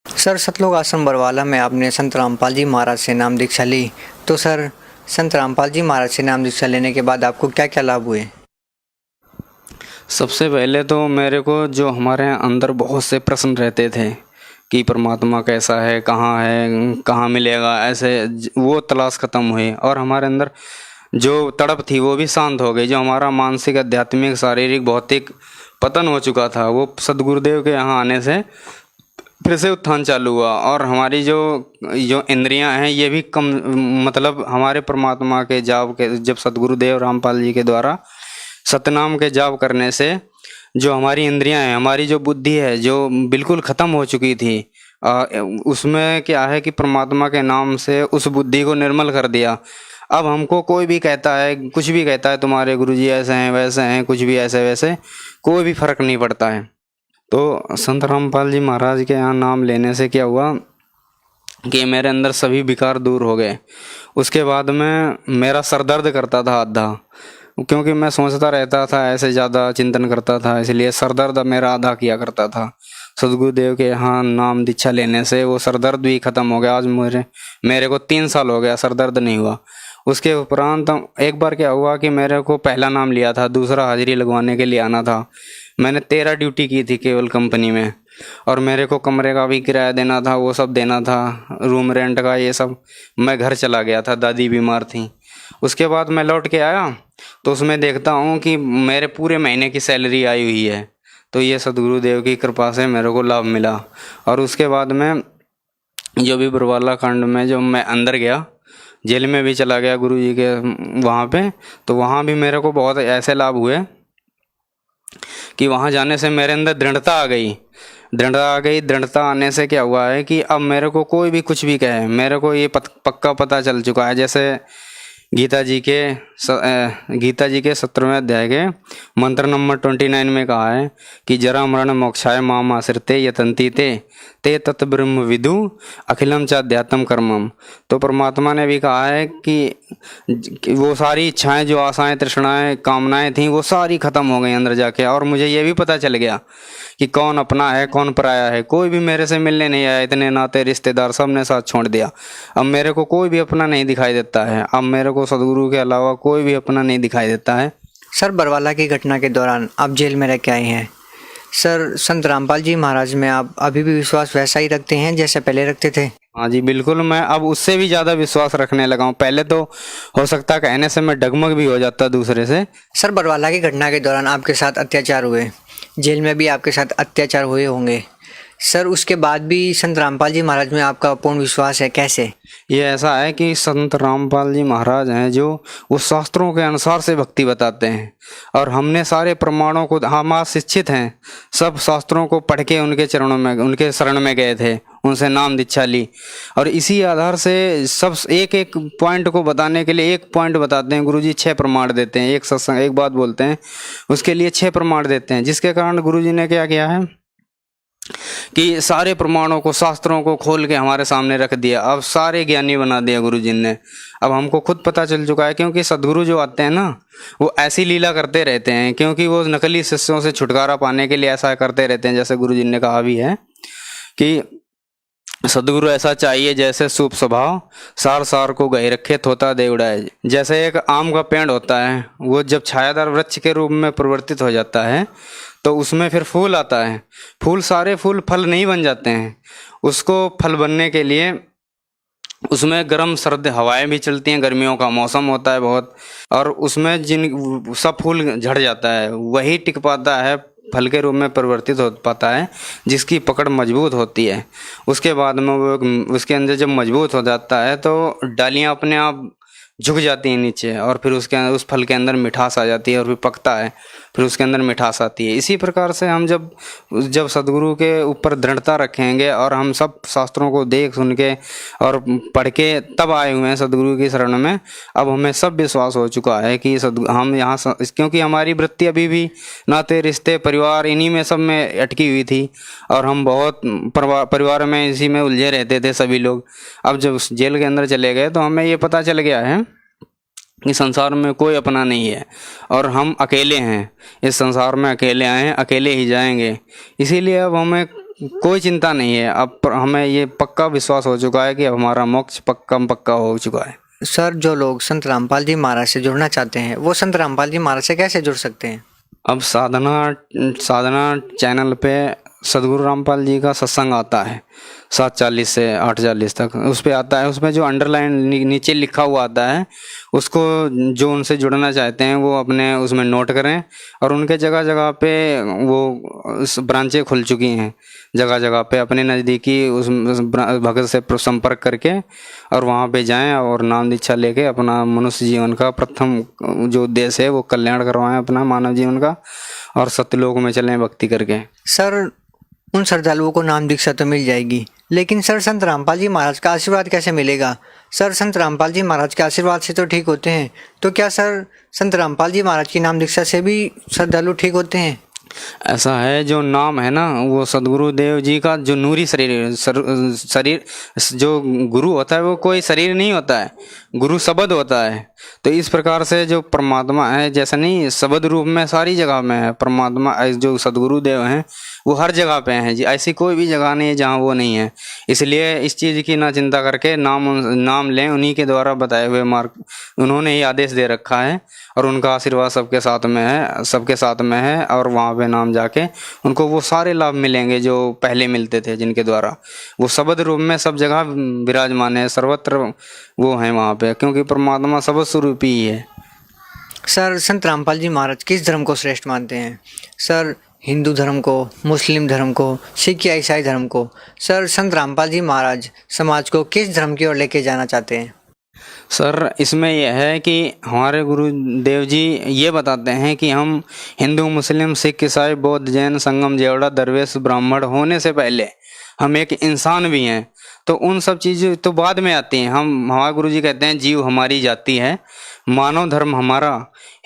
सर, सतलोक आश्रम बरवाला में आपने संत रामपाल जी महाराज से नाम दीक्षा ली, तो सर संत रामपाल जी महाराज से नाम दीक्षा लेने के बाद आपको क्या क्या लाभ हुए? सबसे पहले तो मेरे को जो हमारे अंदर बहुत से प्रश्न रहते थे कि परमात्मा कैसा है, कहाँ मिलेगा, ऐसे वो तलाश खत्म हुई, और हमारे अंदर जो तड़प थी वो भी शांत हो गई। जो हमारा मानसिक, आध्यात्मिक, शारीरिक, भौतिक पतन हो चुका था, वो सदगुरुदेव के यहाँ आने से फिर से उत्थान चालू हुआ। और हमारी जो इंद्रियां हैं ये भी कम, मतलब हमारे परमात्मा के जाप के, जब सदगुरुदेव रामपाल जी के द्वारा सतनाम के जाप करने से जो हमारी इंद्रियां हैं, हमारी जो बुद्धि है जो बिल्कुल ख़त्म हो चुकी थी, उसमें क्या है कि परमात्मा के नाम से उस बुद्धि को निर्मल कर दिया। अब हमको कोई भी कहता है, कुछ भी कहता है, तुम्हारे गुरुजी ऐसे हैं वैसे हैं, कुछ भी ऐसे वैसे, कोई भी फर्क नहीं पड़ता है। तो संत रामपाल जी महाराज के यहाँ नाम लेने से क्या हुआ कि मेरे अंदर सभी विकार दूर हो गए। उसके बाद में मेरा सर दर्द करता था आधा, क्योंकि मैं सोचता रहता था, ऐसे ज़्यादा चिंतन करता था, इसलिए सर दर्द मेरा आधा किया करता था। सदगुरुदेव के यहाँ नाम दीक्षा लेने से वो सर दर्द भी ख़त्म हो गया। आज मेरे को 3 साल हो गया सर दर्द नहीं हुआ। उसके उपरांत एक बार क्या हुआ कि मेरे को पहला नाम लिया था, दूसरा हाजिरी लगवाने के लिए आना था। मैंने 13 ड्यूटी की थी केवल कंपनी में, और मेरे को कमरे का भी किराया देना था, वो सब देना था, रूम रेंट का ये सब। मैं घर चला गया था, दादी बीमार थी। उसके बाद मैं लौट के आया तो उसमें देखता हूँ कि मेरे पूरे महीने की सैलरी आई हुई है। तो ये सदगुरुदेव की कृपा से मेरे को लाभ मिला। और उसके बाद में जो भी बरवाला कांड में जो मैं अंदर गया, जेल में भी चला गया गुरुजी के वहाँ पे, तो वहाँ भी मेरे को बहुत ऐसे लाभ हुए कि वहाँ जाने से मेरे अंदर दृढ़ता आ गई। दृढ़ता आने से क्या हुआ है कि अब मेरे को कोई भी कुछ भी कहे, मेरे को ये पक्का पता चल चुका है। जैसे गीता जी के 17वें अध्याय के मंत्र नंबर 29 में कहा है कि जरा मरण मोक्षाय माम आश्रिते यतन्ति ते तत् ब्रह्म विदु अखिलम च अध्यात्म कर्मम। तो परमात्मा ने भी कहा है कि वो सारी इच्छाएं, जो आशाएं, तृष्णाएं, कामनाएं थीं, वो सारी खत्म हो गई अंदर जाके। और मुझे ये भी पता चल गया कि कौन अपना है कौन पराया है। कोई भी मेरे से मिलने नहीं आया, इतने नाते रिश्तेदार सब ने साथ छोड़ दिया। अब मेरे को कोई भी अपना नहीं दिखाई देता है। अब मेरे को सदगुरु के अलावा कोई भी अपना नहीं दिखाई देता है। सर, बरवाला की घटना के दौरान आप जेल में रह के आए हैं। सर, संत रामपाल जी महाराज में आप अभी भी विश्वास वैसा ही रखते हैं जैसे पहले रखते थे? हाँ जी, बिल्कुल। मैं अब उससे भी ज़्यादा विश्वास रखने लगा हूँ। पहले तो हो सकता कहने से मैं डगमग भी हो जाता दूसरे से। सर, बरवाला की घटना के दौरान आपके साथ अत्याचार हुए, जेल में भी आपके साथ अत्याचार हुए होंगे, सर उसके बाद भी संत रामपाल जी महाराज में आपका पूर्ण विश्वास है, कैसे? ये ऐसा है कि संत रामपाल जी महाराज हैं जो वो शास्त्रों के अनुसार से भक्ति बताते हैं, और हमने सारे प्रमाणों को, हम आज शिक्षित हैं, सब शास्त्रों को पढ़ के उनके चरणों में, उनके शरण में गए थे, उनसे नाम दीक्षा ली, और इसी आधार से सब एक एक पॉइंट को बताने के लिए एक पॉइंट बताते हैं गुरुजी, 6 प्रमाण देते हैं। एक सत्संग एक बात बोलते हैं उसके लिए 6 प्रमाण देते हैं, जिसके कारण गुरुजी ने क्या किया है कि सारे प्रमाणों को, शास्त्रों को खोल के हमारे सामने रख दिया। अब सारे ज्ञानी बना दिया गुरुजी ने। अब हमको खुद पता चल चुका है, क्योंकि सदगुरु जो आते हैं ना वो ऐसी लीला करते रहते हैं, क्योंकि वो नकली शिष्यों से छुटकारा पाने के लिए ऐसा करते रहते हैं। जैसे गुरुजी ने कहा भी है कि सदगुरु ऐसा चाहिए जैसे सूप स्वभाव, सार सार को गहे रखे, थोता दे उड़ाए। जैसे एक आम का पेड़ होता है, वो जब छायादार वृक्ष के रूप में परिवर्तित हो जाता है तो उसमें फिर फूल आता है। फूल, सारे फूल फल नहीं बन जाते हैं। उसको फल बनने के लिए उसमें गर्म सर्द हवाएं भी चलती हैं, गर्मियों का मौसम होता है बहुत, और उसमें जिन सब फूल झड़ जाता है, वही टिक पाता है, फल के रूप में परिवर्तित हो पाता है, जिसकी पकड़ मजबूत होती है। उसके बाद में वो उसके अंदर जब मजबूत हो जाता है तो डालियां अपने आप झुक जाती हैं नीचे, और फिर उस फल के अंदर मिठास आ जाती है, और फिर पकता है, फिर उसके अंदर मिठास आती है। इसी प्रकार से हम जब सदगुरु के ऊपर दृढ़ता रखेंगे, और हम सब शास्त्रों को देख सुन के और पढ़ के तब आए हुए हैं सदगुरु की शरण में, अब हमें सब विश्वास हो चुका है कि हम यहाँ, क्योंकि हमारी वृत्ति अभी भी नाते रिश्ते परिवार इन्हीं में सब में अटकी हुई थी, और हम बहुत परिवार में इसी में उलझे रहते थे सभी लोग। अब जब जेल के अंदर चले गए तो हमें ये पता चल गया है कि संसार में कोई अपना नहीं है, और हम अकेले हैं, इस संसार में अकेले आए हैं, अकेले ही जाएंगे। इसीलिए अब हमें कोई चिंता नहीं है। अब हमें ये पक्का विश्वास हो चुका है कि अब हमारा मोक्ष पक्का हो चुका है। सर जो लोग संत रामपाल जी महाराज से जुड़ना चाहते हैं वो संत रामपाल जी महाराज से कैसे जुड़ सकते हैं? अब साधना चैनल पे सदगुरु रामपाल जी का सत्संग आता है 7:40 से 8:40 तक, उस पर आता है। उसमें जो अंडरलाइन नीचे लिखा हुआ आता है, उसको जो उनसे जुड़ना चाहते हैं वो अपने उसमें नोट करें, और उनके जगह जगह पे वो ब्रांचें खुल चुकी हैं, जगह जगह पे अपने नज़दीकी उस भगत से संपर्क करके और वहाँ पे जाएं, और नाम दीक्षा लेके अपना मनुष्य जीवन का प्रथम जो उद्देश्य है वो कल्याण करवाएं अपना मानव जीवन का, और सत्यलोक में चलें भक्ति करके। सर उन श्रद्धालुओं को नाम दीक्षा तो मिल जाएगी, लेकिन सर संत रामपाल जी महाराज का आशीर्वाद कैसे मिलेगा? सर संत रामपाल जी महाराज के आशीर्वाद से तो ठीक होते हैं, तो क्या सर संत रामपाल जी महाराज की नाम दीक्षा से भी श्रद्धालु ठीक होते हैं? ऐसा है, जो नाम है ना वो सदगुरु देव जी का जो नूरी शरीर जो गुरु होता है वो कोई शरीर नहीं होता है, गुरु शब्द होता है। तो इस प्रकार से जो परमात्मा है, जैसा नहीं शब्द रूप में सारी जगह में है परमात्मा, जो सदगुरु देव हैं वो हर जगह पे हैं जी, ऐसी कोई भी जगह नहीं है जहाँ वो नहीं है। इसलिए इस चीज़ की ना चिंता करके नाम लें, उन्हीं के द्वारा बताए हुए मार्ग उन्होंने ही आदेश दे रखा है, और उनका आशीर्वाद सबके साथ में है, और वहाँ पे नाम जाके उनको वो सारे लाभ मिलेंगे जो पहले मिलते थे, जिनके द्वारा वो शब्द रूप में सब जगह विराजमान है, सर्वत्र वो हैं वहाँ पे, क्योंकि परमात्मा शब्द स्वरूप ही है। सर संत रामपाल जी महाराज किस धर्म को श्रेष्ठ मानते हैं? सर हिंदू धर्म को, मुस्लिम धर्म को, सिख या ईसाई धर्म को? सर संत रामपाल जी महाराज समाज को किस धर्म की ओर लेके जाना चाहते हैं? सर इसमें यह है कि हमारे गुरुदेव जी ये बताते हैं कि हम हिंदू, मुस्लिम, सिख, ईसाई, बौद्ध, जैन, संगम, जेवड़ा, दरवेश, ब्राह्मण होने से पहले हम एक इंसान भी हैं। तो उन सब चीज़ें तो बाद में आती हैं। हमारे गुरु जी कहते हैं जीव हमारी जाति है, मानव धर्म हमारा,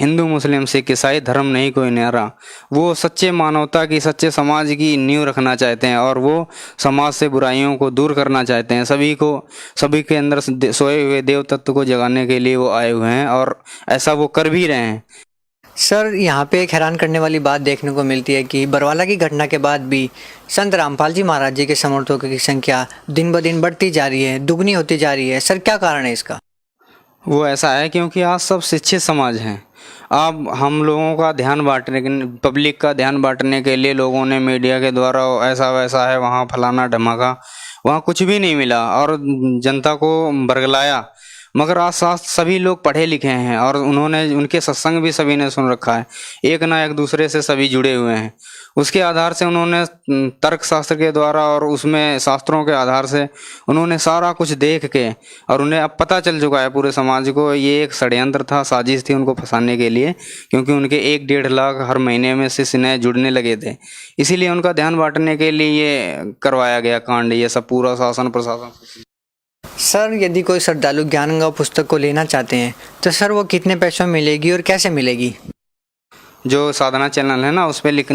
हिंदू, मुस्लिम, सिख, ईसाई धर्म नहीं कोई न्यारा। वो सच्चे मानवता की, सच्चे समाज की नींव रखना चाहते हैं, और वो समाज से बुराइयों को दूर करना चाहते हैं। सभी के अंदर सोए हुए देव तत्व को जगाने के लिए वो आए हुए हैं, और ऐसा वो कर भी रहे हैं। सर यहाँ पे एक हैरान करने वाली बात देखने को मिलती है कि बरवाला की घटना के बाद भी संत रामपाल जी महाराज जी के समर्थकों की संख्या दिन ब दिन बढ़ती जा रही है, दुगनी होती जा रही है। सर क्या कारण है इसका? वो ऐसा है क्योंकि आज सब शिक्षित समाज हैं। अब हम लोगों का ध्यान बांटने, पब्लिक का ध्यान बांटने के लिए लोगों ने मीडिया के द्वारा ऐसा वैसा है, वहाँ फलाना धमाका, वहाँ कुछ भी नहीं मिला, और जनता को बरगलाया, मगर आज सभी लोग पढ़े लिखे हैं और उन्होंने उनके सत्संग भी सभी ने सुन रखा है, एक ना एक दूसरे से सभी जुड़े हुए हैं। उसके आधार से उन्होंने तर्क शास्त्र के द्वारा और उसमें शास्त्रों के आधार से उन्होंने सारा कुछ देख के, और उन्हें अब पता चल चुका है पूरे समाज को ये एक षड्यंत्र था, साजिश थी उनको फंसाने के लिए, क्योंकि उनके 1-1.5 लाख हर महीने में शिष्य नए जुड़ने लगे थे। इसीलिए उनका ध्यान बांटने के लिए ये करवाया गया कांड, ये सब पूरा शासन प्रशासन। सर यदि कोई श्रद्धालु ज्ञानगंगा पुस्तक को लेना चाहते हैं तो सर वो कितने पैसों में मिलेगी और कैसे मिलेगी? जो साधना चैनल है ना, उस पर लिखे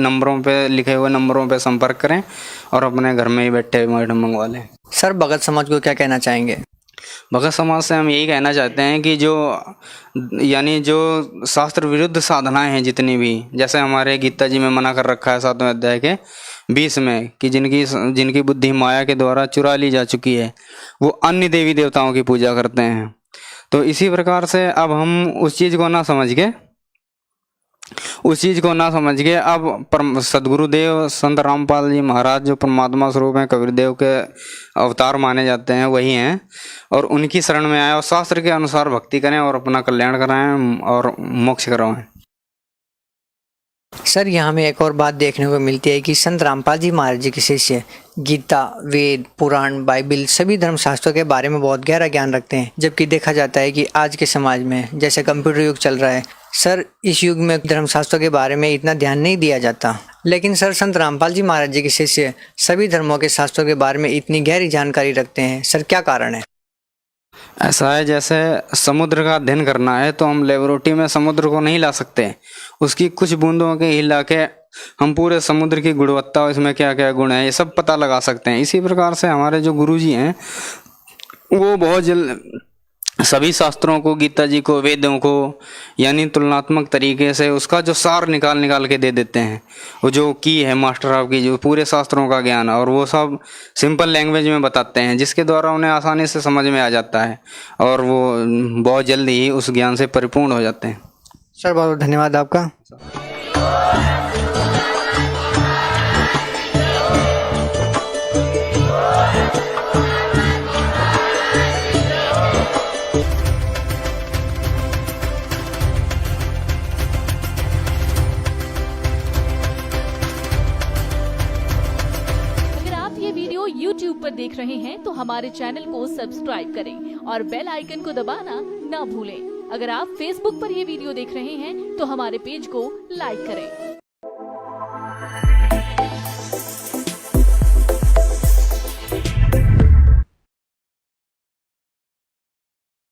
हुए नंबरों पे संपर्क करें और अपने घर में ही बैठे मैडम मंगवा लें। सर भगत समाज को क्या कहना चाहेंगे? भगत समाज से हम यही कहना चाहते हैं कि जो शास्त्र विरुद्ध साधनाएं हैं जितनी भी, जैसे हमारे गीता जी में मना कर रखा है 7वें अध्याय के 20 में कि जिनकी बुद्धि माया के द्वारा चुरा ली जा चुकी है वो अन्य देवी देवताओं की पूजा करते हैं। तो इसी प्रकार से अब हम उस चीज़ को ना समझ के अब सदगुरुदेव संत रामपाल जी महाराज जो परमात्मा स्वरूप हैं, कबीरदेव के अवतार माने जाते हैं, वही हैं, और उनकी शरण में आए और शास्त्र के अनुसार भक्ति करें और अपना कल्याण कराएं और मोक्ष करवाएं। सर यहाँ में एक और बात देखने को मिलती है कि संत रामपाल जी महाराज जी के शिष्य गीता, वेद, पुराण, बाइबल सभी धर्मशास्त्रों के बारे में बहुत गहरा ज्ञान रखते हैं, जबकि देखा जाता है कि आज के समाज में जैसे कंप्यूटर युग चल रहा है सर, इस युग में धर्मशास्त्रों के बारे में इतना ध्यान नहीं दिया जाता। लेकिन सर संत रामपाल जी महाराज जी के शिष्य सभी धर्मों के शास्त्रों के बारे में इतनी गहरी जानकारी रखते हैं, सर क्या कारण है? ऐसा है जैसे समुद्र का अध्ययन करना है तो हम लेबोरेटरी में समुद्र को नहीं ला सकते, उसकी कुछ बूंदों के हिला के हम पूरे समुद्र की गुणवत्ता और इसमें क्या क्या गुण है ये सब पता लगा सकते हैं। इसी प्रकार से हमारे जो गुरुजी हैं वो बहुत जल्द सभी शास्त्रों को, गीता जी को, वेदों को यानी तुलनात्मक तरीके से उसका जो सार निकाल के दे देते हैं। वो जो की है मास्टर आपकी जो पूरे शास्त्रों का ज्ञान, और वो सब सिंपल लैंग्वेज में बताते हैं जिसके द्वारा उन्हें आसानी से समझ में आ जाता है और वो बहुत जल्दी ही उस ज्ञान से परिपूर्ण हो जाते हैं। सर बहुत धन्यवाद आपका। YouTube पर देख रहे हैं तो हमारे चैनल को सब्सक्राइब करें और बेल आइकन को दबाना ना भूलें। अगर आप Facebook पर ये वीडियो देख रहे हैं तो हमारे पेज को लाइक करें।